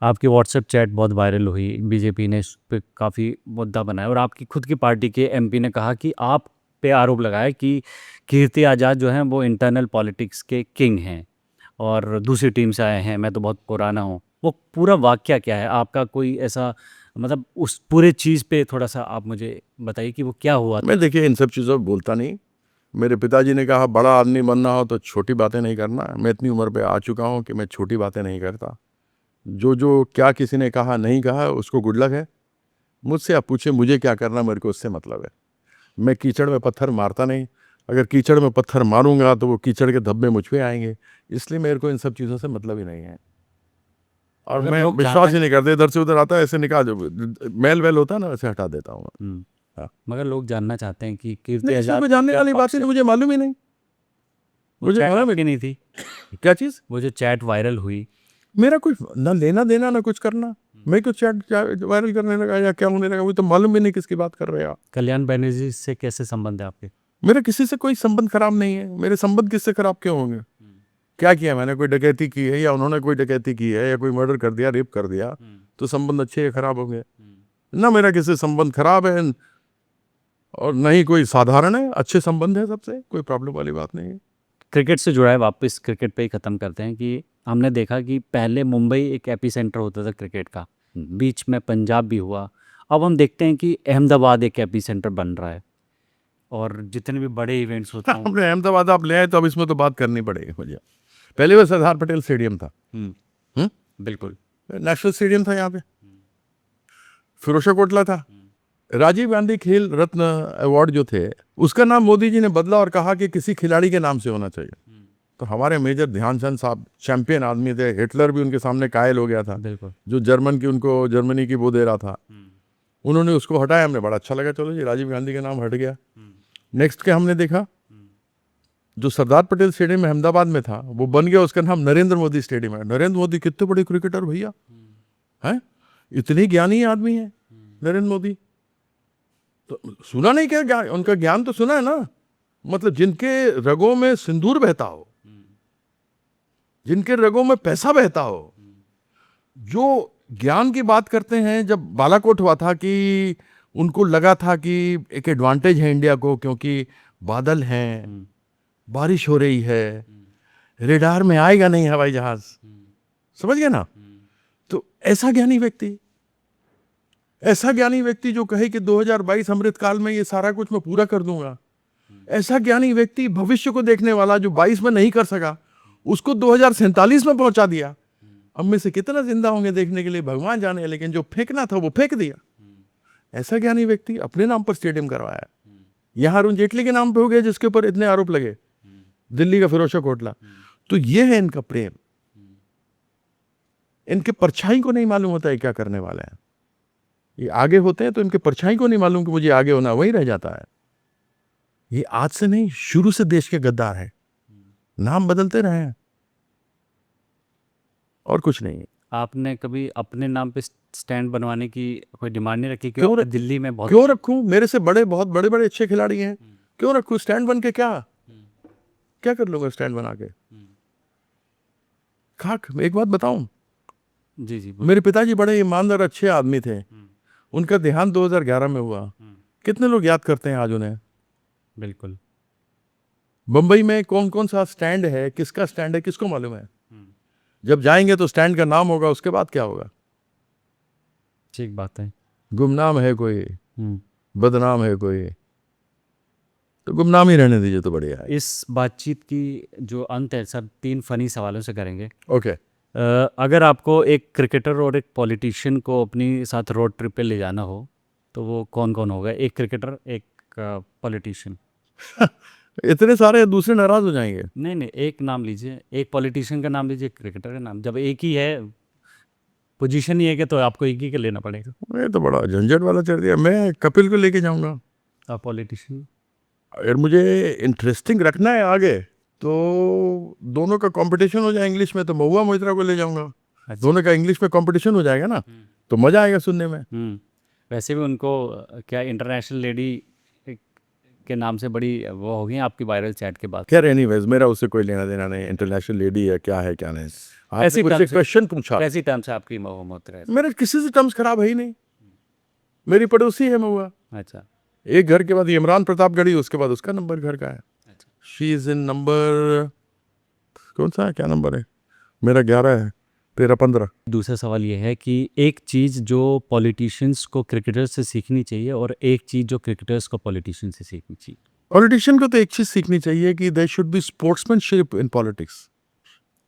आपकी व्हाट्सएप चैट बहुत वायरल हुई, बीजेपी ने इस पे काफ़ी मुद्दा बनाया, और आपकी खुद की पार्टी के एमपी ने कहा कि आप पे आरोप लगाया कि कीर्ति आज़ाद जो हैं वो इंटरनल पॉलिटिक्स के किंग हैं और दूसरी टीम से आए हैं, मैं तो बहुत पुराना हूँ। वो पूरा वाकया क्या है आपका? कोई ऐसा मतलब उस पूरे चीज़ पे थोड़ा सा आप मुझे बताइए कि वो क्या हुआ था? मैं देखिए इन सब चीज़ों पर बोलता नहीं। मेरे पिताजी ने कहा बड़ा आदमी बनना हो तो छोटी बातें नहीं करना। मैं इतनी उम्र पे आ चुका हूँ कि मैं छोटी बातें नहीं करता। जो क्या किसी ने कहा नहीं कहा उसको गुड लक है। मुझसे आप पूछे मुझे क्या करना, मेरे को उससे मतलब है। मैं कीचड़ में पत्थर मारता नहीं। अगर कीचड़ में पत्थर मारूंगा तो वो कीचड़ के धब्बे मुझ पे आएंगे, इसलिए मेरे को इन सब चीज़ों से मतलब ही नहीं है। और अगर मैं लोग विश्वास ही नहीं करते, इधर से उधर आता है ऐसे निकाल, जो मेल वेल होता है ना वैसे हटा देता हूँ। हाँ। मगर लोग जानना चाहते हैं कि कीर्ति नहीं, इसमें आज़ाद कोई जानने क्या वाली बात पक्ष ही है? नहीं, मुझे मालूम ही नहीं। वो मुझे चैट मालूम आपकी नहीं थी? क्या चीज़? वो जो चैट वायरल हुई, मेरा कुछ ना लेना देना ना कुछ करना। मैं कुछ चैट वायरल करने लगा या क्या होने लगा, मुझे तो मालूम भी नहीं किसकी बात कर रहे हैं आप। कल्याण बनर्जी से कैसे संबंध है आपके? मेरा किसी से कोई संबंध खराब नहीं है। मेरे संबंध किससे खराब क्यों होंगे? क्या किया मैंने? कोई डकैती की है या उन्होंने कोई डकैती की है या कोई मर्डर कर दिया, रेप कर दिया, तो संबंध अच्छे या खराब होंगे? ना मेरा किसी से संबंध खराब है और न ही कोई साधारण है। अच्छे संबंध है सबसे, कोई प्रॉब्लम वाली बात नहीं है। क्रिकेट से जुड़ा है, वापस क्रिकेट पे ही ख़त्म करते हैं कि हमने देखा कि पहले मुंबई एक एपी सेंटर होता था क्रिकेट का, बीच में पंजाब भी हुआ। अब हम देखते हैं कि अहमदाबाद एक एपी सेंटर बन रहा है और जितने भी बड़े इवेंट्स होते हैं। हमने अहमदाबाद आप ले आए तो अब इसमें तो बात करनी पड़ेगी मुझे। पहले वो सरदार पटेल स्टेडियम था, बिल्कुल। नेशनल स्टेडियम था यहाँ पे, फिरोजा कोटला था। राजीव गांधी खेल रत्न अवार्ड जो थे उसका नाम मोदी जी ने बदला और कहा कि किसी खिलाड़ी के नाम से होना चाहिए। तो हमारे मेजर ध्यानचंद साहब चैंपियन आदमी थे, हिटलर भी उनके सामने कायल हो गया था, बिल्कुल। जो जर्मनी की वो दे रहा था, उन्होंने उसको हटाया। हमने बड़ा अच्छा लगा, चलो जी राजीव गांधी का नाम हट गया। नेक्स्ट के हमने देखा जो सरदार पटेल स्टेडियम अहमदाबाद में था वो बन गया, उसका नाम नरेंद्र मोदी स्टेडियम है। नरेंद्र मोदी कितने बड़े क्रिकेटर भैया हैं, इतने ज्ञानी आदमी है नरेंद्र मोदी। तो सुना नहीं क्या ज्ञान? उनका ज्ञान तो सुना है ना। मतलब जिनके रगों में सिंदूर बहता हो, जिनके रगों में पैसा बहता हो, जो ज्ञान की बात करते हैं। जब बालाकोट हुआ था कि उनको लगा था कि एक एडवांटेज है इंडिया को, क्योंकि बादल हैं, बारिश हो रही है, रेडार में आएगा नहीं हवाई जहाज, समझ गए ना। तो ऐसा ज्ञानी व्यक्ति जो कहे कि 2022 अमृतकाल में ये सारा कुछ मैं पूरा कर दूंगा, ऐसा ज्ञानी व्यक्ति भविष्य को देखने वाला जो 22 में नहीं कर सका उसको 2047 में पहुंचा दिया। अब में से कितना जिंदा होंगे देखने के लिए भगवान जाने, लेकिन जो फेंकना था वो फेंक दिया। ऐसा ज्ञानी व्यक्ति अपने नाम पर स्टेडियम करवाया। यहां अरुण जेटली के नाम पे हो गया जिसके ऊपर इतने आरोप लगे, दिल्ली का फिरोजा कोटला। तो ये है इनका प्रेम। इनके परछाई को नहीं मालूम होता है क्या करने वाले हैं। ये आगे होते हैं तो इनके परछाई को नहीं मालूम कि मुझे आगे होना, वही रह जाता है। ये आज से नहीं, शुरू से देश के गद्दार है। नाम बदलते रहे हैं और कुछ नहीं है। आपने कभी अपने नाम पे स्टैंड बनवाने की कोई डिमांड नहीं रखी? क्यों क्यों दिल्ली में बहुत क्यों रखूं? मेरे से बहुत बड़े बड़े अच्छे खिलाड़ी हैं, क्यों रखूं स्टैंड बन के? क्या कर लूंगा स्टैंड बना के? खाक। एक बात बताऊं, जी मेरे पिताजी बड़े ईमानदार अच्छे आदमी थे। उनका देहांत 2011 में हुआ। कितने लोग याद करते हैं आज उन्हें? बिल्कुल। मुंबई में कौन कौन सा स्टैंड है, किसका स्टैंड है, किसको मालूम है? जब जाएंगे तो स्टैंड का नाम होगा, उसके बाद क्या होगा? ठीक बात है। गुमनाम है कोई, बदनाम है कोई, तो गुमनाम ही रहने दीजिए तो बढ़िया है। इस बातचीत की जो अंत है सर, 3 फनी सवालों से करेंगे। ओके। अगर आपको एक क्रिकेटर और एक पॉलिटिशियन को अपनी साथ रोड ट्रिप पे ले जाना हो तो वो कौन कौन होगा? एक क्रिकेटर, एक पॉलिटिशियन। इतने सारे दूसरे नाराज हो जाएंगे। नहीं नहीं, एक नाम लीजिए, एक पॉलिटिशियन का नाम लीजिए, क्रिकेटर का नाम। जब एक ही है, पोजीशन ही है कि, तो आपको एक ही का लेना पड़ेगा। ये तो बड़ा झंझट वाला चल दिया। मैं कपिल को लेके जाऊंगा। आप पॉलिटिशियन। अगर मुझे इंटरेस्टिंग रखना है आगे, तो दोनों का कंपटीशन हो जाए इंग्लिश में, तो महुआ मोइत्रा को ले जाऊंगा। अच्छा। दोनों का इंग्लिश में कंपटीशन हो जाएगा ना, तो मजा आएगा सुनने में। वैसे भी उनको क्या इंटरनेशनल लेडी के नाम से बड़ी वो हो गई आपकी वायरल चैट के बाद। खैर एनीवेज, मेरा उससे कोई लेना देना नहीं। इंटरनेशनल लेडी है क्या है क्या नहीं। ऐसी आपने मुझसे क्वेश्चन पूछा, कैसी टर्म से आपकी महुआ मोइत्रा है? मेरे किसी से टर्म्स खराब है ही नहीं। मेरी पड़ोसी है महुआ। अच्छा। एक घर के बाद इमरान प्रतापगढ़ी, उसके बाद उसका नंबर घर का है। अच्छा। शी इज इन नंबर, कौन सा है, क्या नंबर है मेरा? 11 है, 13-15। दूसरा सवाल ये है कि एक चीज़ जो पॉलिटिशियंस को क्रिकेटर्स से सीखनी चाहिए, और एक चीज़ जो क्रिकेटर्स को पॉलिटिशियन से सीखनी चाहिए। पॉलिटिशियन को तो एक चीज सीखनी चाहिए कि there should be sportsmanship in politics.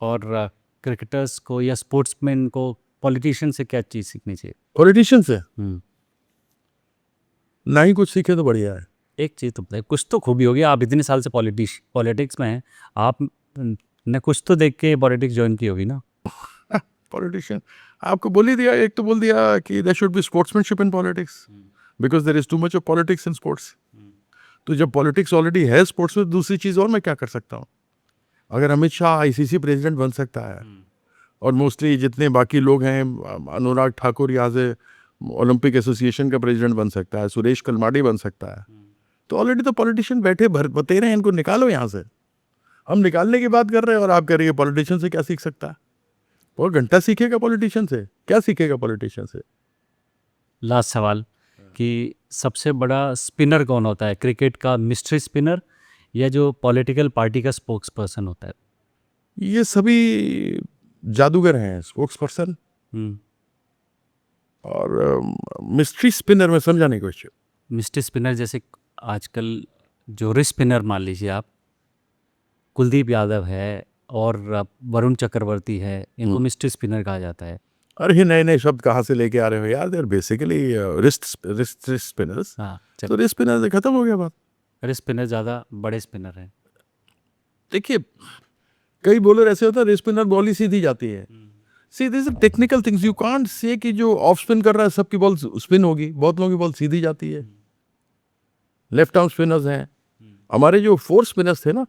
और क्रिकेटर्स को या स्पोर्ट्समैन को पॉलिटिशियन से क्या चीज़ सीखनी चाहिए? पॉलिटिशियन से ना ही कुछ सीखे तो बढ़िया है। एक चीज़ तो बताइए, कुछ तो खूबी होगी। आप इतने साल से पॉलिटिक्स में हैं, आप ने कुछ तो देख के पॉलिटिक्स ज्वाइन की होगी ना। पॉलिटिशियन आपको बोल ही दिया, एक तो बोल दिया कि there should be sportsmanship in politics, because there is too much of politics in sports. तो जब पॉलिटिक्स ऑलरेडी है स्पोर्ट्स में, दूसरी चीज़ और मैं क्या कर सकता हूँ? अगर अमित शाह आईसीसी प्रेसिडेंट बन सकता है, और मोस्टली जितने बाकी लोग हैं, अनुराग ठाकुर यहाँ से ओलंपिक एसोसिएशन का प्रेसिडेंट बन सकता है, सुरेश कलमाडी बन सकता है, तो ऑलरेडी तो पॉलिटिशियन बैठे बतेरे हैं, इनको निकालो यहाँ से। हम निकालने की बात कर रहे हैं और आप कह रही है पॉलिटिशियन से क्या सीख सकता है? वो घंटा सीखेगा पॉलिटिशियन से, क्या सीखेगा पॉलिटिशियन से? लास्ट सवाल कि सबसे बड़ा स्पिनर कौन होता है, क्रिकेट का मिस्ट्री स्पिनर या जो पॉलिटिकल पार्टी का स्पोक्स पर्सन होता है? ये सभी जादूगर हैं, स्पोक्स पर्सन और मिस्ट्री स्पिनर में समझा नहीं कुछ। मिस्ट्री स्पिनर जैसे आजकल जो रिस्ट स्पिनर मान लीजिए आप, कुलदीप यादव है और वरुण चक्रवर्ती है, इनको मिस्ट्री स्पिनर कहा जाता है। अरे ये नए नए शब्द कहाँ से लेके आ रहे हो यार? There basically wrist spinners. हाँ, तो रिस्ट स्पिनर से खत्म हो गया बात। रिस्ट स्पिनर ज़्यादा बड़े स्पिनर हैं। देखिए, कई बॉलर ऐसे होता है रिस्ट स्पिनर बॉल ही सीधी जाती है। See this technical things, you can't say कि जो ऑफ स्पिन कर रहा है सबकी बॉल स्पिन होगी, बहुत लोगों की बॉल सीधी जाती है। लेफ्ट आर्म स्पिनर्स हैं हमारे, जो 4 स्पिनर्स थे ना,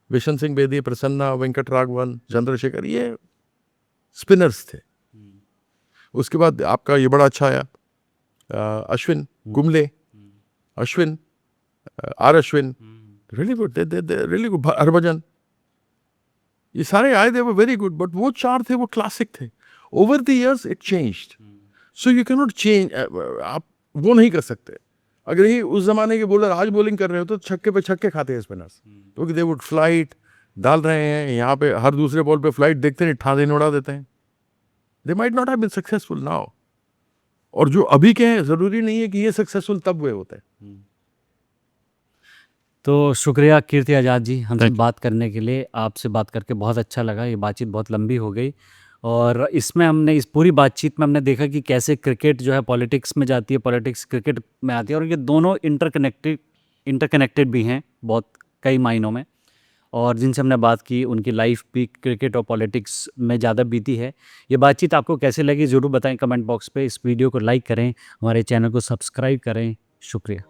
विशन सिंह बेदी, प्रसन्ना, वेंकट राघवन, चंद्रशेखर, ये स्पिनर्स थे। उसके बाद आपका ये बड़ा अच्छा आया Ashwin Kumble, Ashwin R Ashwin, really good, really good. Harbhajan, ये सारे आए, थे वो वेरी गुड, बट वो 4 थे, वो क्लासिक थे। Over the years it changed, so you can not change. आप वो नहीं कर सकते। अगर ही उस जमाने के बॉलर आज बॉलिंग कर रहे हो तो छक्के पे छक्के खाते हैं स्पिनर्स, क्योंकि दे वुड फ्लाइट डाल रहे हैं यहाँ पे, हर दूसरे बॉल पे फ्लाइट देखते हैं, ठा देने उड़ा देते हैं। They might not have been successful now. और जो अभी के हैं, ज़रूरी नहीं है कि ये सक्सेसफुल तब हुए होते हैं। तो शुक्रिया कीर्ति आज़ाद जी हमसे बात करने के लिए। आपसे बात करके बहुत अच्छा लगा। ये बातचीत बहुत लंबी हो गई, और इसमें हमने, इस पूरी बातचीत में हमने देखा कि कैसे क्रिकेट जो है पॉलिटिक्स में जाती है, पॉलिटिक्स क्रिकेट में आती है, और ये दोनों इंटरकनेक्टेड भी हैं बहुत कई मायनों में। और जिनसे हमने बात की उनकी लाइफ भी क्रिकेट और पॉलिटिक्स में ज़्यादा बीती है। ये बातचीत आपको कैसे लगी ज़रूर बताएं कमेंट बॉक्स पे। इस वीडियो को लाइक करें, हमारे चैनल को सब्सक्राइब करें। शुक्रिया।